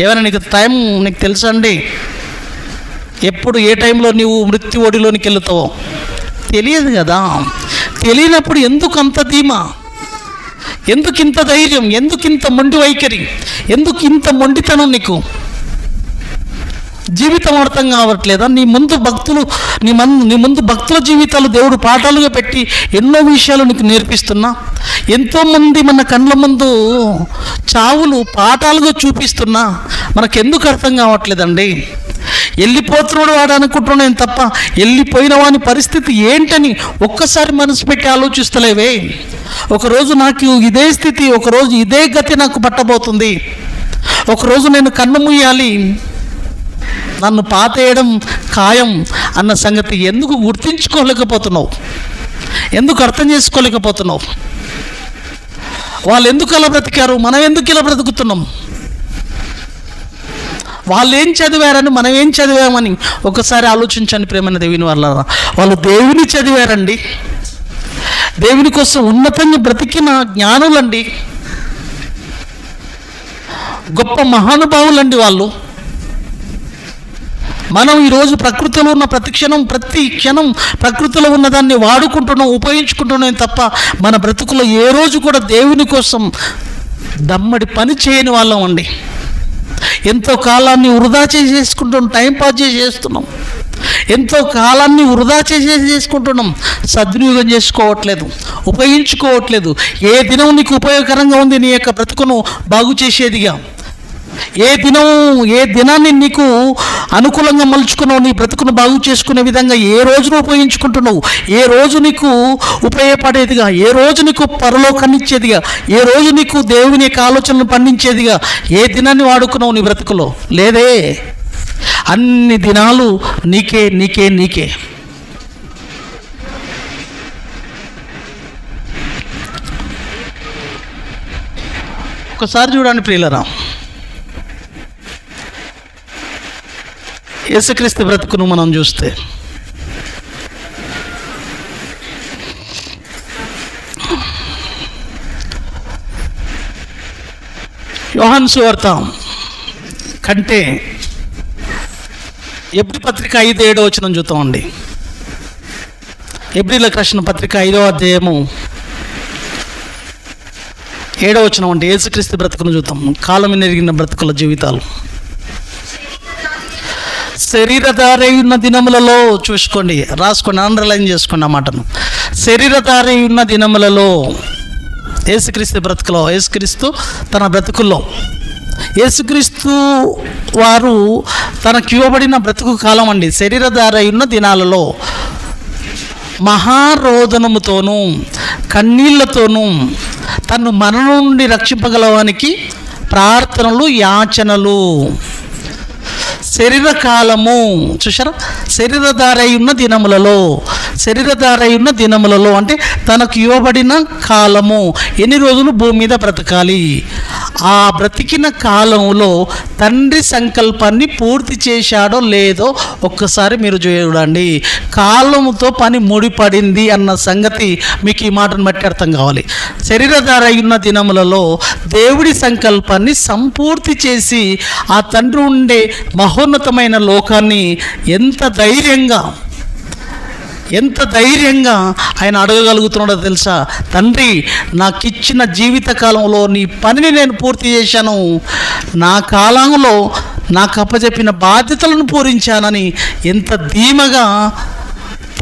ఏమైనా నీకు టైం నీకు తెలుసా అండి? ఎప్పుడు ఏ టైంలో నీవు మృత్యు ఒడిలోనికి వెళుతావో తెలియదు కదా. తెలియనప్పుడు ఎందుకు అంత ధీమా, ఎందుకు ఇంత ధైర్యం, ఎందుకు ఇంత మొండి వైఖరి, ఎందుకు ఇంత మొండితనం? నీకు జీవితం అర్థం కావట్లేదా? నీ ముందు భక్తుల జీవితాలు దేవుడు పాఠాలుగా పెట్టి ఎన్నో విషయాలు నీకు నేర్పిస్తున్నా. ఎంతోమంది మన కళ్ళ ముందు చావులు పాఠాలుగా చూపిస్తున్నా మనకెందుకు అర్థం కావట్లేదండి? వెళ్ళిపోతున్నాడు వాడు అనుకుంటున్నాను తప్ప వెళ్ళిపోయిన వాని పరిస్థితి ఏంటని ఒక్కసారి మనసు పెట్టి ఆలోచిస్తలేవే. ఒకరోజు నాకు ఇదే స్థితి, ఒకరోజు ఇదే గతి నాకు పట్టబోతుంది, ఒకరోజు నేను కన్ను మూయాలి, నన్ను పాతేయడం ఖాయం అన్న సంగతి ఎందుకు గుర్తించుకోలేకపోతున్నావు? ఎందుకు అర్థం చేసుకోలేకపోతున్నావు? వాళ్ళు ఎందుకు అలా బ్రతికారు, మనం ఎందుకు ఇలా బ్రతుకుతున్నాం? వాళ్ళు ఏం చదివారని మనం ఏం చదివామని ఒకసారి ఆలోచించండి ప్రేమైన దేవుని వాళ్ళ. వాళ్ళు దేవుని చదివారండి, దేవుని కోసం ఉన్నతంగా బ్రతికిన జ్ఞానులండి, గొప్ప మహానుభావులండి వాళ్ళు. మనం ఈరోజు ప్రకృతిలో ఉన్న ప్రతి క్షణం ప్రకృతిలో ఉన్నదాన్ని వాడుకుంటున్నాం, ఉపయోగించుకుంటున్నాం తప్ప మన బ్రతుకులో ఏ రోజు కూడా దేవుని కోసం దమ్మడి పని చేయని వాళ్ళం అండి. ఎంతో కాలాన్ని వృధా చేసుకుంటున్నాం, టైంపాస్ చేసేస్తున్నాం, ఎంతో కాలాన్ని వృధా చేసుకుంటున్నాం, సద్వినియోగం చేసుకోవట్లేదు, ఉపయోగించుకోవట్లేదు. ఏ దినం నీకు ఉపయోగకరంగా ఉంది నీ యొక్క బ్రతుకును బాగు చేసేదిగా, ఏ దినాన్ని నీకు అనుకూలంగా మలుచుకున్నావు, నీ బ్రతుకును బాగు చేసుకునే విధంగా ఏ రోజును ఉపయోగించుకుంటున్నావు, ఏ రోజు నీకు ఉపయోగపడేదిగా, ఏ రోజు నీకు పరలోకాన్నిచ్చేదిగా, ఏ రోజు నీకు దేవుని యొక్క ఆలోచనలు పండించేదిగా ఏ దినాన్ని వాడుకున్నావు నీ బ్రతుకులో? లేదే. అన్ని దినాలు నీకే నీకే నీకే. ఒకసారి చూడండి ప్రియులరా, యేసుక్రీస్తు బ్రతుకును మనం చూస్తే యోహాను సువార్త కంటే ఎబ్రీ పత్రిక 5:7 వచనం చూద్దామండి. ఎబ్రీలకు రాసిన పత్రిక 5వ అధ్యాయము 7వ వచనం అంటే యేసుక్రీస్తు బ్రతుకును చూద్దాం. కాలం ఎరిగిన బ్రతుకుల జీవితాలు. శరీరధారై ఉన్న దినములలో, చూసుకోండి, రాసుకోండి, అండర్లైన్ చేసుకోండి ఆ మాటను. శరీరధారై ఉన్న దినములలో యేసుక్రీస్తు బ్రతుకులో, యేసుక్రీస్తు తన బ్రతుకుల్లో, యేసుక్రీస్తు వారు తనకి ఇవ్వబడిన బ్రతుకు కాలం అండి. శరీరధారై ఉన్న దినాలలో మహారోదనముతోనూ కన్నీళ్లతోనూ తను మరణం నుండి రక్షింపగలవానికి ప్రార్థనలు, యాచనలు. శరీర కాలము, చూసారా, శరీరధారై ఉన్న దినములలో అంటే తనకు ఇవ్వబడిన కాలము. ఎన్ని రోజులు భూమి మీద బ్రతకాలి, ఆ బ్రతికిన కాలంలో తండ్రి సంకల్పాన్ని పూర్తి చేశాడో లేదో ఒక్కసారి మీరు చూడండి. కాలముతో పని ముడిపడింది అన్న సంగతి మీకు ఈ మాటను బట్టి అర్థం కావాలి. శరీరధారై ఉన్న దినములలో దేవుడి సంకల్పాన్ని సంపూర్తి చేసి ఆ తండ్రి ఉండే మహోన్నతమైన లోకాన్ని ఎంత ధైర్యంగా ఆయన అడగగలుగుతున్నాడో తెలుసా? తండ్రి, నాకు ఇచ్చిన జీవిత కాలంలో నీ పనిని నేను పూర్తి చేశాను, నా కాలంలో నాకు అప్పచెప్పిన బాధ్యతలను పూరించానని ఎంత ధీమగా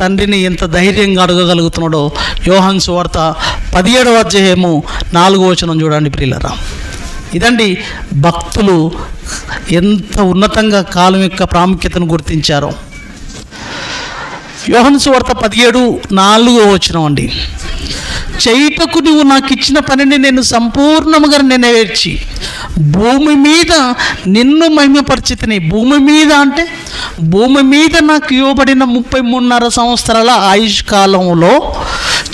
తండ్రిని ఎంత ధైర్యంగా అడగగలుగుతున్నాడో యోహాను సువార్త 17వ అధ్యాయము 4వ వచనం చూడండి ప్రియులారా. ఇదండి భక్తులు ఎంత ఉన్నతంగా కాలం యొక్క ప్రాముఖ్యతను గుర్తించారో. యోహాను సువార్త 17:4వ వచనం అండి. చేయుటకు నువ్వు నాకు ఇచ్చిన పనిని నేను సంపూర్ణముగా నెరవేర్చి భూమి మీద నిన్ను మహిమపరిచితిని. భూమి మీద అంటే భూమి మీద నాకు ఇవ్వబడిన 33.5 సంవత్సరాల ఆయుష్ కాలంలో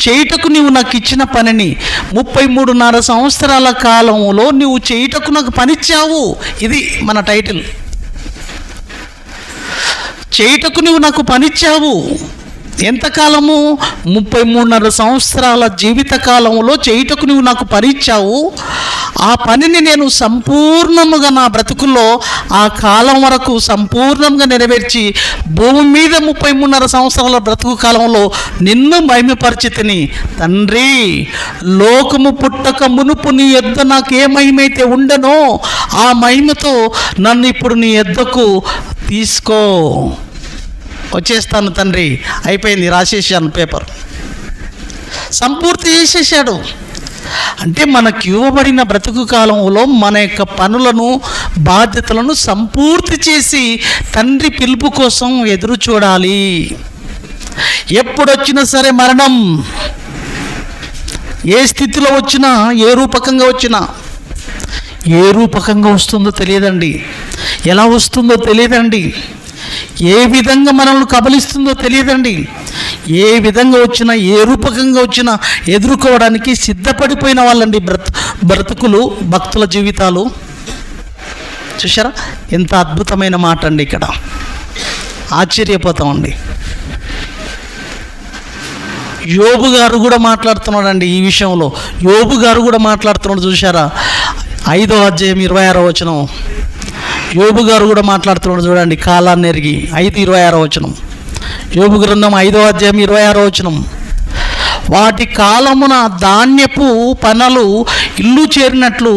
చేయుటకు నీవు నాకు ఇచ్చిన పనిని 33.5 సంవత్సరాల కాలంలో నువ్వు చేయుటకు నాకు పనిచ్చావు. ఇది మన టైటిల్. చేయుటకు నువ్వు నాకు పనిచ్చావు. ఎంతకాలము? 33.5 సంవత్సరాల జీవిత కాలంలో చేయుటకు నువ్వు నాకు పనిచ్చావు. ఆ పనిని నేను సంపూర్ణముగా నా బ్రతుకుల్లో ఆ కాలం వరకు సంపూర్ణంగా నెరవేర్చి భూమి మీద 33.5 సంవత్సరాల బ్రతుకు కాలంలో నిన్ను మహిమపరిచితిని. తండ్రి, లోకము పుట్టక మునుపు నీ యొద్ద నాకు ఏ మహిమైతే ఉండనో ఆ మహిమతో నన్ను ఇప్పుడు నీ యొద్దకు తీసుకో. వచ్చేస్తాను తండ్రి, అయిపోయింది, రాసేసాను పేపర్, సంపూర్తి చేసేసాడు. అంటే మనకు ఇవ్వబడిన బ్రతుకు కాలంలో మన యొక్క పనులను బాధ్యతలను సంపూర్తి చేసి తండ్రి పిలుపు కోసం ఎదురు చూడాలి. ఎప్పుడొచ్చినా సరే మరణం ఏ స్థితిలో వచ్చినా, ఏ రూపకంగా వచ్చినా, ఏ రూపకంగా వస్తుందో తెలియదండి, ఎలా వస్తుందో తెలియదండి, ఏ విధంగా మనల్ని కబలిస్తుందో తెలియదండి. ఏ విధంగా వచ్చినా, ఏ రూపకంగా వచ్చినా ఎదుర్కోవడానికి సిద్ధపడిపోయిన వాళ్ళండి బ్రతుకులు, భక్తుల జీవితాలు. చూసారా ఎంత అద్భుతమైన మాట అండి, ఇక్కడ ఆశ్చర్యపోతామండి. యోబు గారు కూడా మాట్లాడుతున్నాడండి ఈ విషయంలో. యోబు గారు కూడా మాట్లాడుతున్నాడు, చూసారా 5వ అధ్యాయం 26వ వచనం. యోబు గారు కూడా మాట్లాడుతున్నాడు చూడండి, కాలాన్ని ఎరిగి. 5:26వ వచనం, యోబు గ్రంథం 5వ అధ్యాయం 26వ వచనం. వాటి కాలమున ధాన్యపు పనలు ఇల్లు చేరినట్లు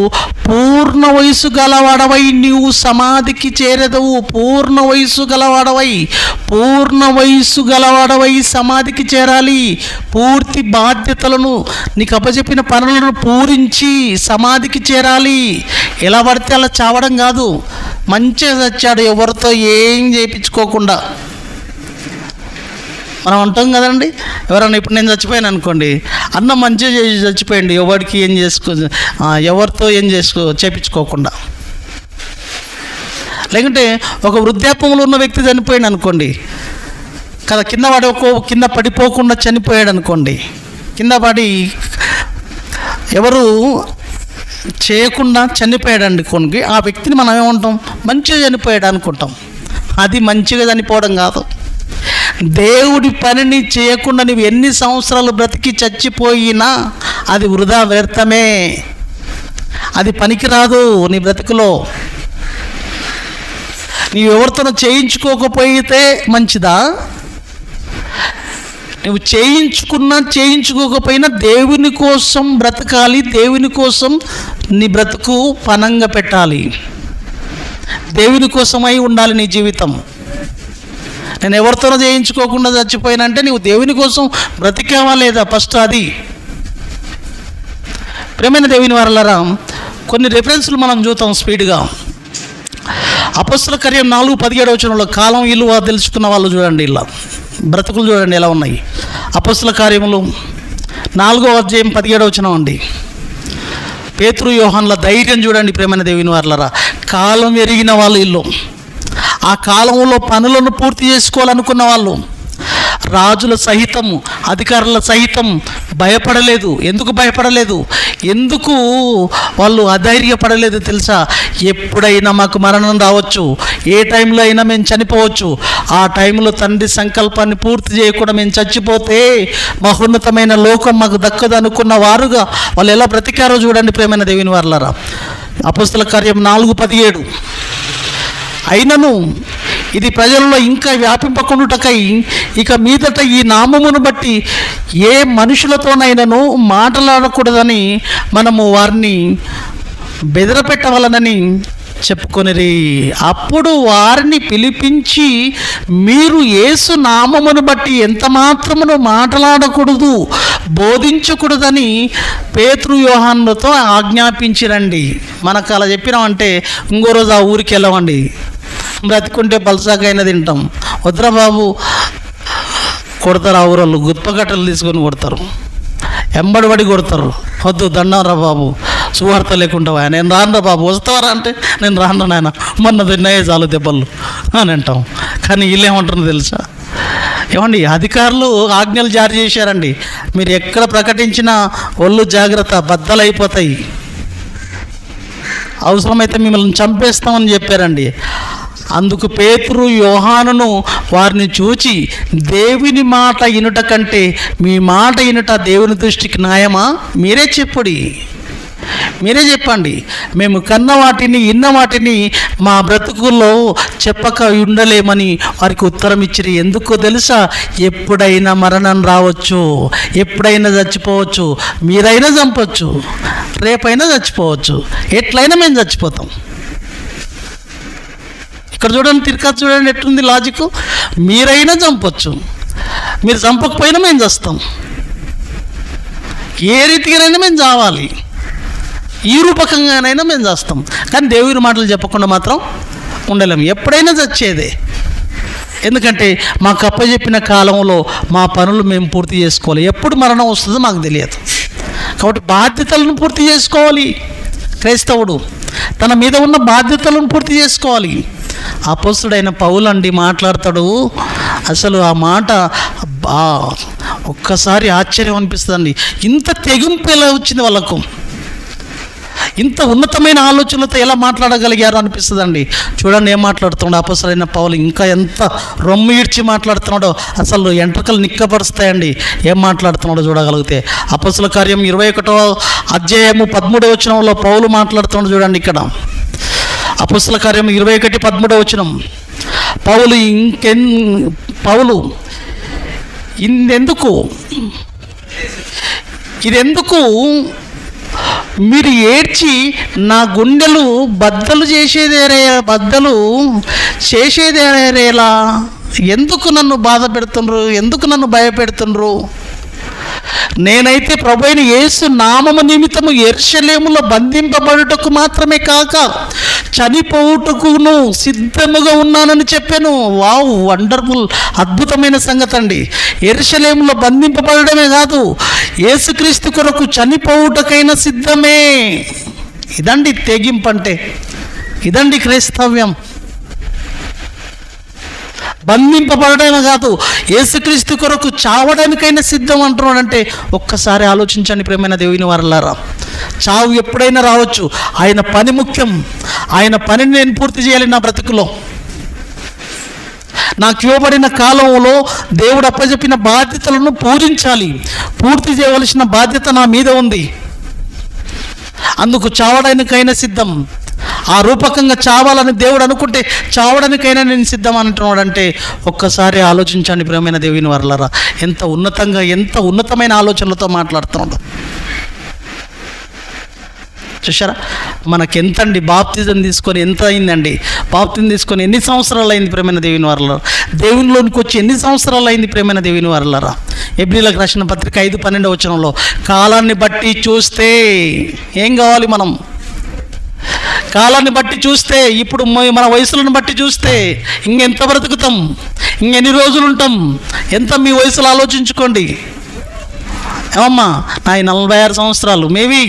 పూర్ణ వయసు గలవాడవై నీవు సమాధికి చేరెదవు. పూర్ణ వయసు గలవాడవై సమాధికి చేరాలి. పూర్తి బాధ్యతలను, నీకు అప్పచెప్పిన పనులను పూరించి సమాధికి చేరాలి. ఎలా పడితే అలా చావడం కాదు, మంచిగా చచ్చాడు, ఎవరితో ఏం చేయించుకోకుండా. మనం అంటాం కదండి, ఎవరన్నా ఇప్పుడు నేను చచ్చిపోయాను అనుకోండి, అన్న మంచిగా చేసి చచ్చిపోయింది, ఎవరికి ఏం ఎవరితో చేయించుకోకుండా. లేకుంటే ఒక వృద్ధాప్యంలో ఉన్న వ్యక్తి చనిపోయాడు అనుకోండి కదా, కింద పడిపోకుండా చనిపోయాడు అనుకోండి, కింద పడి ఎవరు చేయకుండా చనిపోయాడు అనుకోండి, ఆ వ్యక్తిని మనం ఏమంటాం, మంచిగా చనిపోయాడు అనుకుంటాం. అది మంచిగా చనిపోవడం కాదు. దేవుడి పనిని చేయకుండా నువ్వు ఎన్ని సంవత్సరాలు బ్రతికి చచ్చిపోయినా అది వృధా, వ్యర్థమే, అది పనికిరాదు నీ బ్రతుకులో. నీవు ఎవరితోనూ చేయించుకోకపోతే మంచిదా? నువ్వు చేయించుకోకపోయినా దేవుని కోసం బ్రతకాలి, దేవుని కోసం నీ బ్రతుకు పనంగా పెట్టాలి, దేవుని కోసమై ఉండాలి నీ జీవితం. నేను ఎవరితోనో చేయించుకోకుండా చచ్చిపోయినంటే నీవు దేవుని కోసం బ్రతికావా లేదా? ఫస్ట్ అది. ప్రియమైన దేవుని వారలారా, కొన్ని రెఫరెన్స్లు మనం చూద్దాం స్పీడ్గా. అపొస్తలుల కార్యం 4:17 వచనంలో కాలం విలువ తెలుసుకున్న వాళ్ళు చూడండి, ఇలా బ్రతుకులు చూడండి ఎలా ఉన్నాయి. అపొస్తలుల కార్యములు 4వ అధ్యాయం 17వ వచనం అండి. పేతురు యోహాన్ల ధైర్యం చూడండి ప్రియమైన దేవుని వారలారా. కాలం ఎరిగిన వాళ్ళు ఇల్లు, ఆ కాలంలో పనులను పూర్తి చేసుకోవాలనుకున్న వాళ్ళు, రాజుల సహితం, అధికారుల సహితం భయపడలేదు. ఎందుకు భయపడలేదు? ఎందుకు వాళ్ళు అధైర్యపడలేదు తెలుసా? ఎప్పుడైనా మాకు మరణం రావచ్చు, ఏ టైంలో అయినా మేము చనిపోవచ్చు, ఆ టైంలో తండ్రి సంకల్పాన్ని పూర్తి చేయకుండా మేము చచ్చిపోతే మహోన్నతమైన లోకం మాకు దక్కదు అనుకున్న వారుగా వాళ్ళు ఎలా బ్రతికారో చూడండి ప్రియమైన దేవుని వారలారా. అపొస్తలుల కార్యం 4:17. అయినను ఇది ప్రజల్లో ఇంకా వ్యాపింపకుండుటకై ఇక మీదట ఈ నామమును బట్టి ఏ మనుషులతోనైనాను మాట్లాడకూడదని మనము వారిని బెదరపెట్టవలనని చెప్పుకొనిరి. అప్పుడు వారిని పిలిపించి, మీరు యేసు నామమును బట్టి ఎంత మాత్రమును మాట్లాడకూడదు, బోధించకూడదని పేతురు యోహానులతో ఆజ్ఞాపించిరండి. మనకు అలా చెప్పినామంటే ఇంకో రోజు ఆ ఊరికి వెళ్ళమండి, బ్రతుకుంటే బల్సాకైనా తింటాం. వద్దురా బాబు, కొడతారు ఆ ఊరోళ్ళు, గుత్పకట్టలు తీసుకొని కొడతారు, ఎంబడిబడి కొడతారు. వద్దు, దండం రా బాబు, సువార్త లేకుండా నేను రానురా బాబు, వస్తావరా అంటే నేను రాను నాయన, మొన్న తిన్నాయే చాలు దెబ్బలు అని అంటాం. కానీ వీళ్ళు ఏమంటారో తెలుసా? ఏమండి, అధికారులు ఆజ్ఞలు జారీ చేశారండి, మీరు ఎక్కడ ప్రకటించినా ఒళ్ళు జాగ్రత్త, బద్దలైపోతాయి, అవసరమైతే మిమ్మల్ని చంపేస్తామని చెప్పారండి. అందుకు పేతురు యోహానును వారిని చూచి, దేవుని మాట ఇనుట కంటే మీ మాట ఇనుట దేవుని దృష్టికి న్యాయమా? మీరే చెప్పుడి. మీరే చెప్పండి. మేము కన్న వాటిని ఇన్న వాటిని మా బ్రతుకుల్లో చెప్పక ఉండలేమని వారికి ఉత్తరం ఇచ్చిరి. ఎందుకో తెలుసా? ఎప్పుడైనా మరణం రావచ్చు, ఎప్పుడైనా చచ్చిపోవచ్చు. మీరైనా చంపొచ్చు, రేపైనా చచ్చిపోవచ్చు, ఎట్లయినా మేము చచ్చిపోతాం. ఇక్కడ చూడండి, తిరగ చూడండి ఎట్లుంది లాజిక్. మీరైనా చంపొచ్చు, మీరు చంపకపోయినా మేము చస్తాం. ఏ రీతిగానైనా మేము చావాలి, ఈ రూపకంగానైనా మేము చేస్తాం. కానీ దేవుని మాటలు చెప్పకుండా మాత్రం ఉండలేము. ఎప్పుడైనా చచ్చేదే. ఎందుకంటే మాకు అప్పచెప్పిన కాలంలో మా పనులు మేము పూర్తి చేసుకోవాలి. ఎప్పుడు మరణం వస్తుందో మాకు తెలియదు. కాబట్టి బాధ్యతలను పూర్తి చేసుకోవాలి. క్రైస్తవుడు తన మీద ఉన్న బాధ్యతలను పూర్తి చేసుకోవాలి. అపోస్తుడైన పౌలు అండి మాట్లాడతాడు. అసలు ఆ మాట ఒక్కసారి ఆశ్చర్యం అనిపిస్తుందండి. ఇంత తెగింపు ఎలా వచ్చింది వాళ్ళకు, ఇంత ఉన్నతమైన ఆలోచనలతో ఎలా మాట్లాడగలిగారు అనిపిస్తుందండి. చూడండి ఏం మాట్లాడుతున్నాడు అపోస్తలుడైన పౌలు. ఇంకా ఎంత రొమ్ము ఈడ్చి మాట్లాడుతున్నాడో, అసలు ఎంట్రుకలు నిక్కపరుస్తాయండి ఏం మాట్లాడుతున్నాడో చూడగలిగితే. అపోస్తల కార్యం 21వ అధ్యాయము 13వ వచనంలో పౌలు మాట్లాడుతున్నాడు. చూడండి ఇక్కడ అపోస్తల కార్యం 21:13 వచనం. పౌలు ఇదెందుకు మీరు ఏడ్చి నా గుండెలు బద్దలు చేసేదేలా? ఎందుకు నన్ను బాధ పెడుతుండ్రు? ఎందుకు నన్ను భయపెడుతుండ్రు? నేనైతే ప్రభువైన యేసు నామము నిమిత్తము యెరూషలేములో బంధింపబడుటకు మాత్రమే కాక చనిపోవుటకును సిద్ధముగా ఉన్నానని చెప్పాను. వావ్, వండర్ఫుల్, అద్భుతమైన సంగతి అండి. యెరూషలేములో బంధింపబడమే కాదు, యేసుక్రీస్తు కొరకు చనిపోవుటకైనా సిద్ధమే. ఇదండి తెగింపంటే, ఇదండి క్రైస్తవ్యం. బంధింపబడమే కాదు, యేసుక్రీస్తు కొరకు చావడానికైనా సిద్ధం అంటున్నాడంటే ఒక్కసారి ఆలోచించండి ప్రియమైన దేవుని వారలారా. చావు ఎప్పుడైనా రావచ్చు. ఆయన పని ముఖ్యం. ఆయన పనిని నేను పూర్తి చేయాలి నా బ్రతుకులో. నాకు ఇవ్వబడిన కాలంలో దేవుడు అప్పచెప్పిన బాధ్యతలను పూర్తి చేయవలసిన బాధ్యత నా మీద ఉంది. అందుకు చావడానికైనా సిద్ధం. ఆ రూపకంగా చావాలని దేవుడు అనుకుంటే చావడానికైనా నేను సిద్ధం అంటున్నాడంటే ఒక్కసారి ఆలోచించండి ప్రియమైన దేవుని వారలారా. ఎంత ఉన్నతమైన ఆలోచనలతో మాట్లాడుతున్నాడు చూసారా. మనకెంతండి బాప్తిజం తీసుకొని ఎంత అయిందండి? బాప్తిజం తీసుకొని ఎన్ని సంవత్సరాలు అయింది ప్రియమైన దేవుని వారలారా? దేవునిలోనికి వచ్చి ఎన్ని సంవత్సరాలు అయింది ప్రియమైన దేవుని వారలారా? హెబ్రీయులకు రాసిన పత్రిక 5:12 వచనంలో కాలాన్ని బట్టి చూస్తే ఏం కావాలి? మనం కాలాన్ని బట్టి చూస్తే, ఇప్పుడు మన వయసులను బట్టి చూస్తే ఇంకెంత బ్రతుకుతాం, ఇంకెన్ని రోజులు ఉంటాం? ఎంత మీ వయసులో ఆలోచించుకోండి. ఏమమ్మా, నా 46 సంవత్సరాలు మేబీ.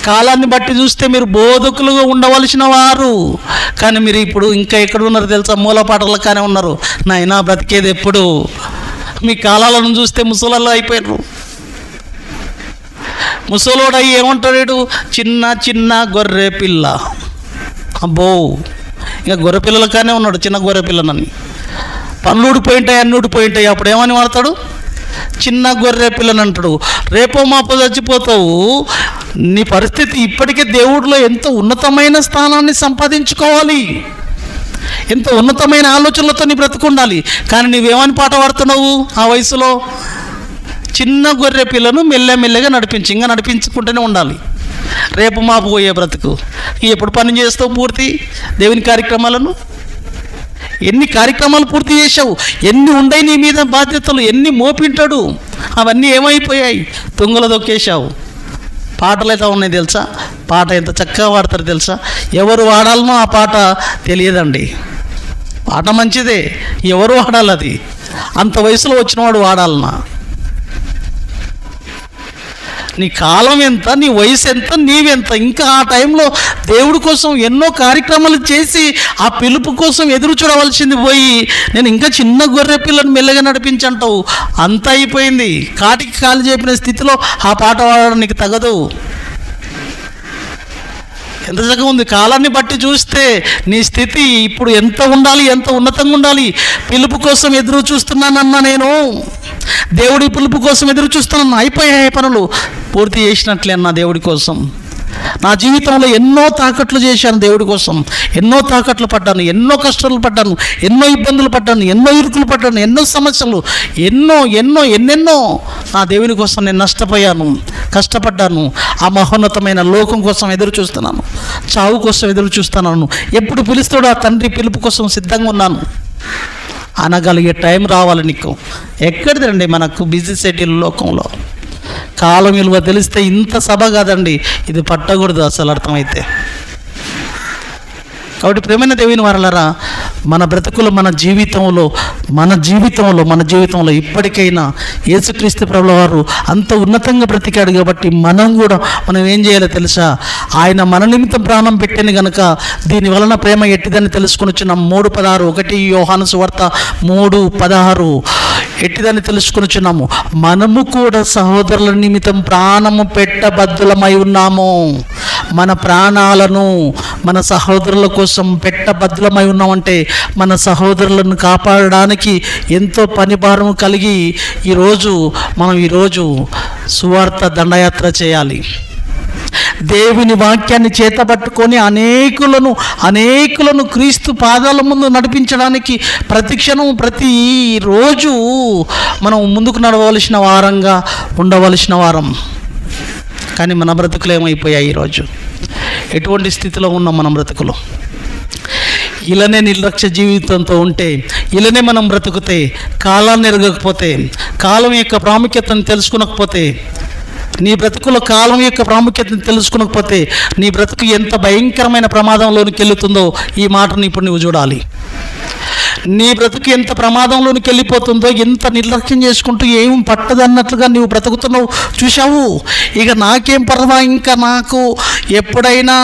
కాలాన్ని బట్టి చూస్తే మీరు బోధకులుగా ఉండవలసిన వారు, కానీ మీరు ఇప్పుడు ఇంకా ఎక్కడ ఉన్నారు తెలుసా? మూలపాటలకానే ఉన్నారు. నాయనా బ్రతికేది ఎప్పుడు? మీ కాలాలను చూస్తే ముసలలో అయిపోయారు. ముసలోడు అయ్యి ఏమంటాడు? చిన్న గొర్రె పిల్ల. అబ్బో, ఇంకా గొర్రె పిల్లలకానే ఉన్నాడు, చిన్న గొర్రె పిల్లనని. పనులు ఊడిపోయింటాయి, అన్నీ ఊడిపోయింటాయి. అప్పుడు ఏమని వాడతాడు? చిన్న గొర్రె పిల్లని అంటాడు. రేపో మాపో చచ్చిపోతావు. నీ పరిస్థితి ఇప్పటికే దేవుడిలో ఎంతో ఉన్నతమైన స్థానాన్ని సంపాదించుకోవాలి, ఎంతో ఉన్నతమైన ఆలోచనలతో నీ బ్రతుకుండాలి. కానీ నీవేమని పాట పాడుతున్నావు ఆ వయసులో? చిన్న గొర్రె పిల్లను మెల్లమెల్లగా ఇంకా నడిపించుకుంటూనే ఉండాలి. రేపు మాపు పోయే బ్రతుకు. ఎప్పుడు పని చేస్తావు పూర్తి దేవుని కార్యక్రమాలను? ఎన్ని కార్యక్రమాలు పూర్తి చేశావు? ఎన్ని ఉండయి నీ మీద బాధ్యతలు? ఎన్ని మోపింటాడు? అవన్నీ ఏమైపోయాయి? తుంగలో దొక్కేశావు. పాటలు అయితే ఉన్నాయి తెలుసా? పాట ఎంత చక్కగా వాడతారు తెలుసా? ఎవరు వాడాలనో ఆ పాట తెలియదండి. పాట మంచిదే, ఎవరు వాడాలి అది? అంత వయసులో వచ్చినవాడు వాడాలనా? నీ కాలం ఎంత, నీ వయసు ఎంత, నీవెంత? ఇంకా ఆ టైంలో దేవుడి కోసం ఎన్నో కార్యక్రమాలు చేసి ఆ పిలుపు కోసం ఎదురు చూడవలసింది పోయి నేను ఇంకా చిన్న గొర్రె పిల్లని మెల్లగా నడిపించంటావు. అంత అయిపోయింది. కాటికి కాలు చెప్పిన స్థితిలో ఆ పాట పాడడం నీకు తగదు. ఎంత చక్కగా ఉంది. కాలాన్ని బట్టి చూస్తే నీ స్థితి ఇప్పుడు ఎంత ఉండాలి, ఎంత ఉన్నతంగా ఉండాలి. పిలుపు కోసం ఎదురు చూస్తున్నానన్నా నేను. దేవుడి పిలుపు కోసం ఎదురు చూస్తున్నాను. అయిపోయాయి పనులు, పూర్తి చేసినట్లే అన్న దేవుడి కోసం. నా జీవితంలో ఎన్నో తాకట్లు చేశాను దేవుడి కోసం, ఎన్నో తాకట్లు పడ్డాను, ఎన్నో కష్టాలు పడ్డాను, ఎన్నో ఇబ్బందులు పడ్డాను, ఎన్నో ఇరుకులు పడ్డాను, ఎన్నో సమస్యలు, ఎన్నెన్నో నా దేవుని కోసం నేను నష్టపోయాను, కష్టపడ్డాను. ఆ మహోన్నతమైన లోకం కోసం ఎదురు చూస్తున్నాను, చావు కోసం ఎదురు చూస్తున్నాను. ఎప్పుడు పిలుస్తాడో ఆ తండ్రి పిలుపు కోసం సిద్ధంగా ఉన్నాను అనగలిగే టైం రావాలి నీకు. ఎక్కడిదండి మనకు బిజీ షెడ్యూల్ లోకంలో. కాలం విలువ తెలిస్తే ఇంత సభ కాదండి, ఇది పట్టకూడదు అసలు అర్థమైతే. కాబట్టి ప్రేమైన దేవుని వారలారా, మన బ్రతుకులు మన జీవితంలో ఇప్పటికైనా యేసుక్రీస్తు ప్రభుల వారు అంత ఉన్నతంగా బ్రతికాడు కాబట్టి మనం ఏం చేయాలో తెలుసా? ఆయన మన నిమిత్తం ప్రాణం పెట్టాను గనుక దీని వలన ప్రేమ ఎట్టిదని తెలుసుకొని వచ్చినాం. 3:16 1 యోహాను సువార్త 3:16 ఎట్టిదని తెలుసుకొని వచ్చినాము. మనము కూడా సహోదరుల నిమిత్తం ప్రాణము పెట్టబద్దులమై ఉన్నాము. మన ప్రాణాలను మన సహోదరుల కోసం పెట్టబద్దులమై ఉన్నామంటే మన సహోదరులను కాపాడడానికి ఎంతో పనిభారం కలిగి ఈరోజు సువార్త దండయాత్ర చేయాలి. దేవుని వాక్యాన్ని చేతబట్టుకొని అనేకులను క్రీస్తు పాదాల ముందు నడిపించడానికి ప్రతిరోజు మనం ముందుకు నడవలసిన వారంగా ఉండవలసిన వారం. కానీ మన బ్రతుకులు ఏమైపోయాయి ఈరోజు? ఎటువంటి స్థితిలో ఉన్నాం మన బ్రతుకులు? ఇలానే నిర్లక్ష్య జీవితంతో ఉంటే, ఇలానే మనం బ్రతుకుతే, కాలాన్ని ఎరగకపోతే, కాలం యొక్క ప్రాముఖ్యతను తెలుసుకునకపోతే, నీ బ్రతుకులో కాలం యొక్క ప్రాముఖ్యతను తెలుసుకునకపోతే నీ బ్రతుకు ఎంత భయంకరమైన ప్రమాదంలోనికి వెళుతుందో ఈ మాటను ఇప్పుడు నువ్వు చూడాలి. నీ బ్రతుకు ఎంత ప్రమాదంలోనికి వెళ్ళిపోతుందో, ఎంత నిర్లక్ష్యం చేసుకుంటూ ఏం పట్టదన్నట్లుగా నువ్వు బ్రతుకుతున్నావు చూశావు. ఇక నాకేం పర్వా, ఇంకా నాకు ఎప్పుడైనా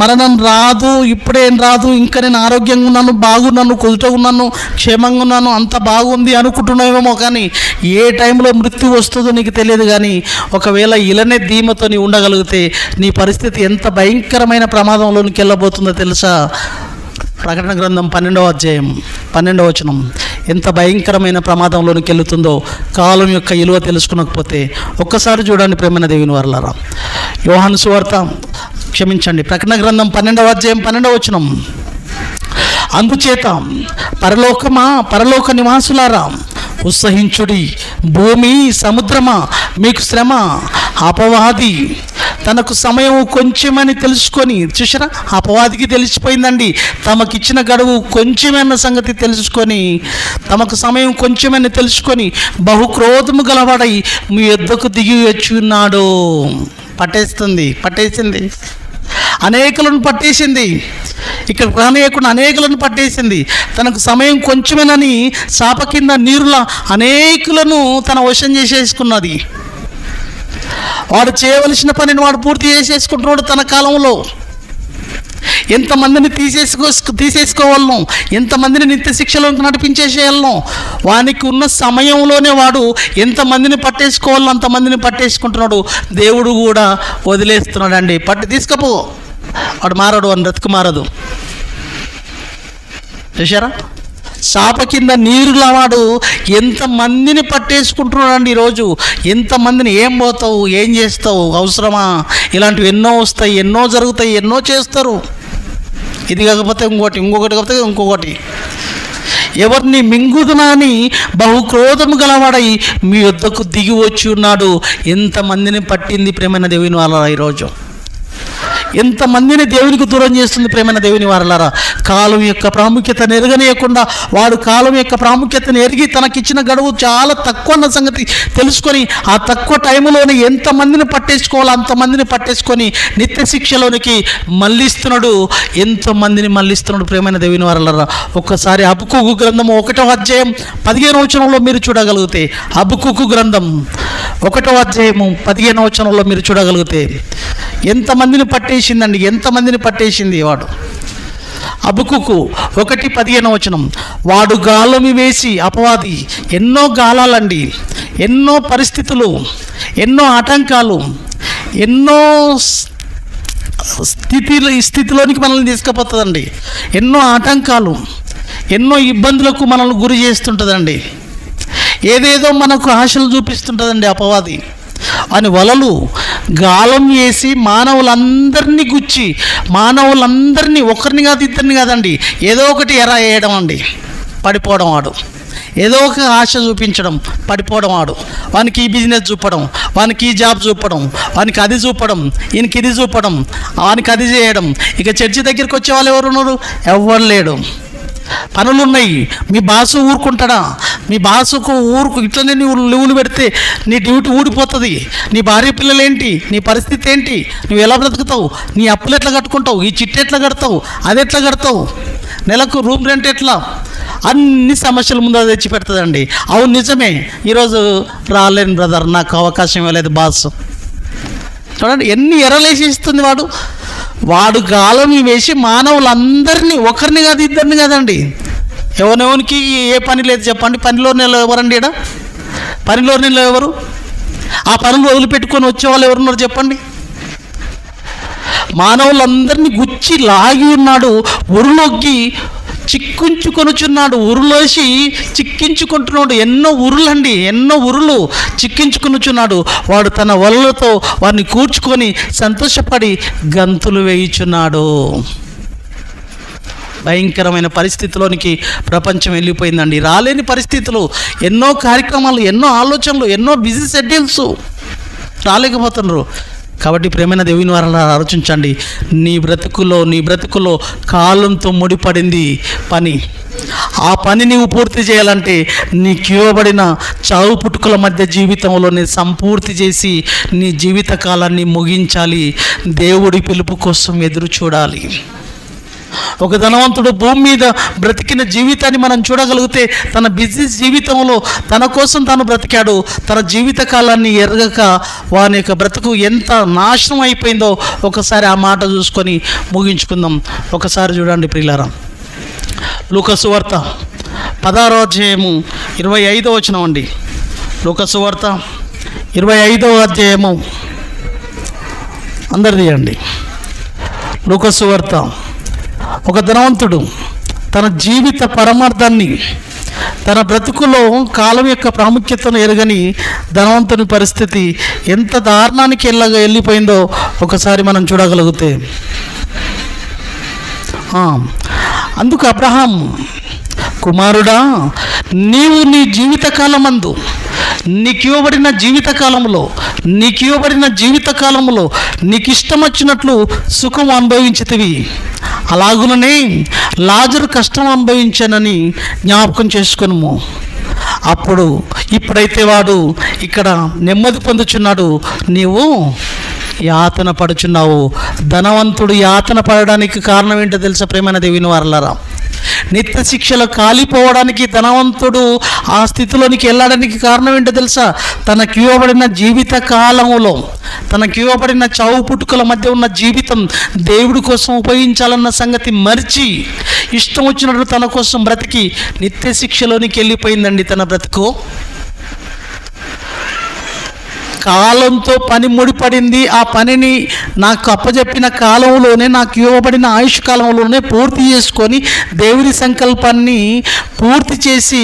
మరణం రాదు, ఇప్పుడేం రాదు, ఇంకా నేను ఆరోగ్యంగా ఉన్నాను, బాగున్నాను, కుదుట ఉన్నాను, క్షేమంగా ఉన్నాను, అంత బాగుంది అనుకుంటున్నావేమో. కానీ ఏ టైంలో మృత్యు వస్తుందో నీకు తెలియదు. కానీ ఒకవేళ ఇలానే ధీమతో నీ ఉండగలిగితే నీ పరిస్థితి ఎంత భయంకరమైన ప్రమాదంలోనికి వెళ్ళబోతుందో తెలుసా? ప్రకటన గ్రంథం 12వ అధ్యాయం 12వ వచనం ఎంత భయంకరమైన ప్రమాదంలోనికి వెళుతుందో కాలం యొక్క విలువ తెలుసుకునకపోతే ఒక్కసారి చూడండి ప్రేమైన దేవుని వారలారా. యోహాను సువార్త ప్రకటన గ్రంథం 12వ అధ్యాయం 12వ వచనం, అందుచేత పరలోక నివాసులారా ఉత్సహించుడి, భూమి సముద్రమా మీకు శ్రమ, అపవాది తనకు సమయం కొంచెమని తెలుసుకొని, చూసారా, అపవాదికి తెలిసిపోయిందండి తమకిచ్చిన గడువు కొంచెమన్న సంగతి తెలుసుకొని, తమకు సమయం కొంచెమని తెలుసుకొని బహుక్రోధము గలవాడై మీ యొద్దకు దిగి వచ్చి ఉన్నాడు. పట్టేసింది, అనేకులను పట్టేసింది. ఇక్కడ ప్రాణేయకుండా అనేకులను పట్టేసింది. తనకు సమయం కొంచెమేనని చాప కింద నీరులా అనేకులను తన వశం చేసేసుకున్నది. వాడు చేయవలసిన పనిని వాడు పూర్తి చేసేసుకుంటున్నాడు తన కాలంలో. ఎంతమందిని తీసేసుకోవాలను, ఎంతమందిని నిత్య శిక్షలోకి నడిపించేసేయాలను, వానికి ఉన్న సమయంలోనే వాడు ఎంతమందిని పట్టేసుకోవాలో అంతమందిని పట్టేసుకుంటున్నాడు. దేవుడు కూడా వదిలేస్తున్నాడు అండి. తీసుకపో, వాడు మారడు, అని బ్రతుకు మారదు. చూసారా, చాప కింద నీరులా వాడు ఎంతమందిని పట్టేసుకుంటున్నాడు అండి ఈరోజు. ఎంతమందిని ఏం పోతావు, ఏం చేస్తావు, అవసరమా? ఇలాంటివి ఎన్నో వస్తాయి, ఎన్నో జరుగుతాయి, ఎన్నో చేస్తారు. ఇది కాకపోతే ఇంకొకటి కాకపోతే ఇంకొకటి. ఎవరిని మింగుదునా అని బహుక్రోధము గలవాడై మీ యొద్దకు దిగి వచ్చి ఉన్నాడు. ఎంతమందిని పట్టింది ప్రేమైన దేవుని వాళ్ళ ఈరోజు. ఎంతమందిని దేవునికి దూరం చేస్తుంది ప్రేమైన దేవుని వారలారా. కాలం యొక్క ప్రాముఖ్యతను ఎరగనీయకుండా వాడు కాలం యొక్క ప్రాముఖ్యతను ఎరిగి తనకిచ్చిన గడువు చాలా తక్కువ అన్న సంగతి తెలుసుకొని ఆ తక్కువ టైంలోనే ఎంతమందిని పట్టేసుకోవాలో అంతమందిని పట్టేసుకొని నిత్య శిక్షలోనికి మళ్ళిస్తున్నాడు. ఎంతమందిని మళ్ళిస్తున్నాడు ప్రేమైన దేవుని వారలారా. ఒక్కసారి హబక్కూకు గ్రంథము 1వ అధ్యాయం 15వ వచనంలో మీరు చూడగలిగితే, హబక్కూకు గ్రంథం 1వ అధ్యాయము 15వ వచనంలో మీరు చూడగలిగితే ఎంతమందిని పట్టేసిందండి, ఎంతమందిని పట్టేసింది వాడు. హబక్కూకు 1:15వ వచనం, వాడు గాలమి వేసి, అపవాది ఎన్నో గాలాలండి, ఎన్నో పరిస్థితులు, ఎన్నో ఆటంకాలు, ఎన్నో స్థితిలోనికి మనల్ని తీసుకుపోతుందండి. ఎన్నో ఆటంకాలు, ఎన్నో ఇబ్బందులకు మనల్ని గురి చేస్తుంటుందండి. ఏదేదో మనకు ఆశలు చూపిస్తుంటుందండి అపవాది. అని వలలు గాలం వేసి మానవులందరినీ గుచ్చి, మానవులందరినీ, ఒకరిని కాదు ఇద్దరిని కాదండి, ఏదో ఒకటి ఎర వేయడం అండి, పడిపోవడం వాడు. ఏదో ఒక ఆశ చూపించడం, పడిపోవడం వాడు. వానికి ఈ బిజినెస్ చూపడం, వానికి ఈ జాబ్ చూపడం, వానికి అది చూపడం, ఈయనకి ఇది చూపడం, వానికి అది చేయడం. ఇక చర్చి దగ్గరికి వచ్చే వాళ్ళు ఎవరు ఉన్నారు? ఎవ్వరు లేడు. పనులు ఉన్నాయి. మీ బాసు ఊరుకుంటాడా? మీ బాసుకు ఇట్లనే నువ్వు లీవులు పెడితే నీ డ్యూటీ ఊడిపోతుంది. నీ భార్య పిల్లలేంటి? నీ పరిస్థితి ఏంటి? నువ్వు ఎలా బ్రతుకుతావు? నీ అప్పులు ఎట్లా కట్టుకుంటావు? ఈ చిట్టు ఎట్లా కడతావు? అది ఎట్లా కడతావు? నెలకు రూమ్ రెంట్ ఎట్లా? అన్ని సమస్యల ముందు అది తెచ్చి పెడుతుందండి. అవును, నిజమే. ఈరోజు రాలేను బ్రదర్, నాకు అవకాశం ఇవ్వలేదు బాస్. చూడండి ఎన్ని ఎరలేసి ఇస్తుంది వాడు గాలం వేసి మానవులందరినీ, ఒకరిని కాదు ఇద్దరిని కాదండి, ఎవరికి ఏ పని లేదు చెప్పండి. పనిలో నెల ఎవరండి? ఇక్కడ పనిలో నెల ఎవరు? ఆ పనులు వదిలిపెట్టుకొని వచ్చేవాళ్ళు ఎవరున్నారు చెప్పండి? మానవులందరినీ గుచ్చి లాగి ఉన్నాడు, ఉరులొగ్గి చిక్కించుకొనుచున్నాడు. ఉరులోసి చిక్కించుకుంటున్నాడు. ఎన్నో ఉరులు చిక్కించుకొనుచున్నాడు. వాడు తన వలలతో వారిని కూర్చుకొని సంతోషపడి గంతులు వేయుచున్నాడు. భయంకరమైన పరిస్థితిలోనికి ప్రపంచం వెళ్ళిపోయిందండి. రాలేని పరిస్థితులు, ఎన్నో కార్యక్రమాలు, ఎన్నో ఆలోచనలు, ఎన్నో బిజీ షెడ్యూల్స్, రాలేకపోతున్నారు. కాబట్టి ప్రేమైన దేవుని వారిని ఆలోచించండి. నీ బ్రతుకులో కాలంతో ముడిపడింది పని. ఆ పని నీవు పూర్తి చేయాలంటే నీకు ఇవ్వబడిన చావు పుట్టుకల మధ్య జీవితంలోనే సంపూర్తి చేసి నీ జీవిత కాలాన్ని ముగించాలి. దేవుడి పిలుపు కోసం ఎదురు చూడాలి. ఒక ధనవంతుడు భూమి మీద బ్రతికిన జీవితాన్ని మనం చూడగలిగితే, తన బిజినెస్ జీవితంలో తన కోసం తాను బ్రతికాడు. తన జీవిత కాలాన్ని ఎరగక వాని యొక్క బ్రతుకు ఎంత నాశనం అయిపోయిందో ఒకసారి ఆ మాట చూసుకొని ముగించుకుందాం. ఒకసారి చూడండి ప్రియులారా, లూకా సువార్త 16వ అధ్యాయము 25వ వచనం అండి. లూకా సువార్త 25వ అధ్యాయము అందరు తీయండి. లూకా సువార్త. ఒక ధనవంతుడు తన జీవిత పరమార్థాన్ని, తన బ్రతుకులో కాలం యొక్క ప్రాముఖ్యతను ఎరగని ధనవంతుని పరిస్థితి ఎంత దారుణానికి వెళ్ళిపోయిందో ఒకసారి మనం చూడగలిగితే, అందుకు అబ్రహాం, కుమారుడా, నీవు నీ జీవితకాలమందు నీకు ఇవ్వబడిన జీవితకాలంలో నీకు ఇష్టం వచ్చినట్లు సుఖం అనుభవించితివి, అలాగుననే లాజరు కష్టం అనుభవించానని జ్ఞాపకం చేసుకొనుము. ఇప్పుడైతే వాడు ఇక్కడ నెమ్మది పొందుచున్నాడు, నీవు యాతన పడుచున్నావు. ధనవంతుడు యాతన పడడానికి కారణం ఏంటో తెలుసా ప్రేమైన దేవుని వారలారా? నిత్య శిక్షలో కాలిపోవడానికి ధనవంతుడు ఆ స్థితిలోనికి వెళ్ళడానికి కారణం ఏంటో తెలుసా? తనకి ఇవ్వబడిన జీవిత కాలంలో, తనకి ఇవ్వబడిన చావు పుట్టుకల మధ్య ఉన్న జీవితం దేవుడి కోసం ఉపయోగించాలన్న సంగతి మరిచి ఇష్టం వచ్చినట్లు తన కోసం బ్రతికి నిత్య శిక్షలోనికి వెళ్ళిపోయిందండి తన బ్రతుకు. కాలంతో పని ముడిపడింది. ఆ పనిని నాకు అప్పచెప్పిన కాలంలోనే, నాకు ఇవ్వబడిన ఆయుష్ కాలంలోనే పూర్తి చేసుకొని దేవుని సంకల్పాన్ని పూర్తి చేసి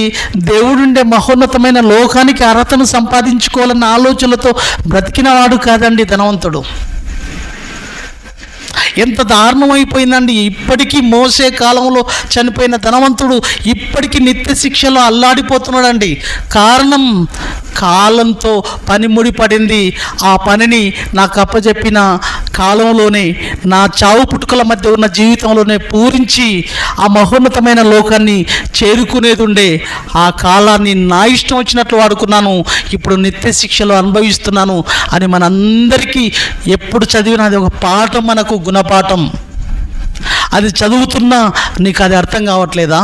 దేవుడుండే మహోన్నతమైన లోకానికి అర్హతను సంపాదించుకోవాలన్న ఆలోచనలతో బ్రతికినవాడు కాదండి ధనవంతుడు. ఎంత దారుణం అయిపోయిందండి. ఇప్పటికీ మోసే కాలంలో చనిపోయిన ధనవంతుడు ఇప్పటికీ నిత్య శిక్షలో అల్లాడిపోతున్నాడండి. కారణం, కాలంతో పని ముడిపడింది. ఆ పనిని నాకు అప్పచెప్పిన కాలంలోనే, నా చావు పుట్టుకల మధ్య ఉన్న జీవితంలోనే పూరించి ఆ మహోన్నతమైన లోకాన్ని చేరుకునేది ఉండే. ఆ కాలాన్ని నా ఇష్టం వచ్చినట్లు వాడుకున్నాను, ఇప్పుడు నిత్య శిక్షలో అనుభవిస్తున్నాను అని మనందరికీ ఎప్పుడు చదివినా అది ఒక పాఠం, మనకు గుణపాఠం. అది చదువుతున్నా నీకు అది అర్థం కావట్లేదా?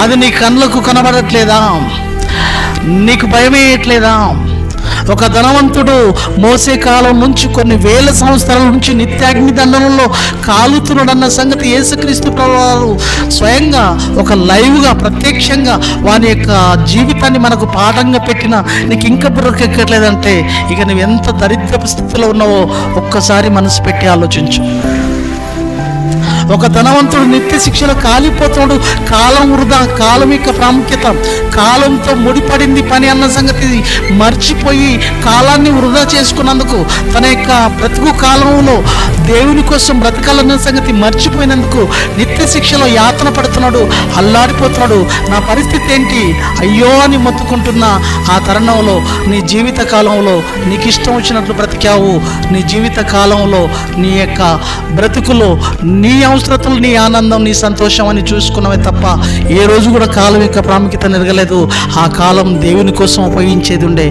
అది నీ కళ్ళకు కనబడట్లేదా? నీకు భయమేయట్లేదా? ఒక ధనవంతుడు మోసే కాలం నుంచి కొన్ని వేల సంవత్సరాల నుంచి నిత్యాగ్ని దండనంలో కాలుతున్నాడన్న సంగతి యేసుక్రీస్తు ప్రభువారు స్వయంగా ఒక లైవ్గా ప్రత్యక్షంగా వాని యొక్క జీవితాన్ని మనకు పాఠంగా పెట్టిన నీకు ఇంకా బుర్రకెక్కట్లేదంటే ఇక నువ్వు ఎంత దరిద్రపు స్థితిలో ఉన్నావో ఒక్కసారి మనసు పెట్టి ఆలోచించు. ఒక ధనవంతుడు నిత్య శిక్షలో కాలిపోతున్నాడు. కాలం వృధా, కాలం యొక్క ప్రాముఖ్యత, కాలంతో ముడిపడింది పని అన్న సంగతి మర్చిపోయి కాలాన్ని వృధా చేసుకున్నందుకు, తన యొక్క బ్రతుకు కాలంలో దేవుని కోసం బ్రతకాలన్న సంగతి మర్చిపోయినందుకు నిత్య శిక్షలో యాతన పడుతున్నాడు, అల్లాడిపోతున్నాడు. నా పరిస్థితి ఏంటి అయ్యో అని మొత్తుకుంటున్న ఆ తరుణంలో నీ జీవిత కాలంలో నీకు ఇష్టం వచ్చినట్లు బ్రతికావు. నీ జీవిత కాలంలో నీ యొక్క బ్రతుకులో నీ అవసరతలు, నీ ఆనందం, నీ సంతోషం అని చూసుకున్నవే తప్ప ఏ రోజు కూడా కాలం యొక్క ప్రాముఖ్యత నెరగలేదు. ఆ కాలం దేవుని కోసం ఉపయోగించేది ఉండే,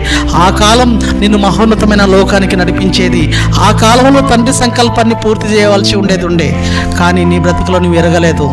ఆ కాలం నిన్ను మహోన్నతమైన లోకానికి నడిపించేది, ఆ కాలంలో తండ్రి సంకల్పాన్ని పూర్తి చేయవలసి ఉండేది ఉండే. కానీ నీ బ్రతుకులో నువ్వు ఎరగలేదు.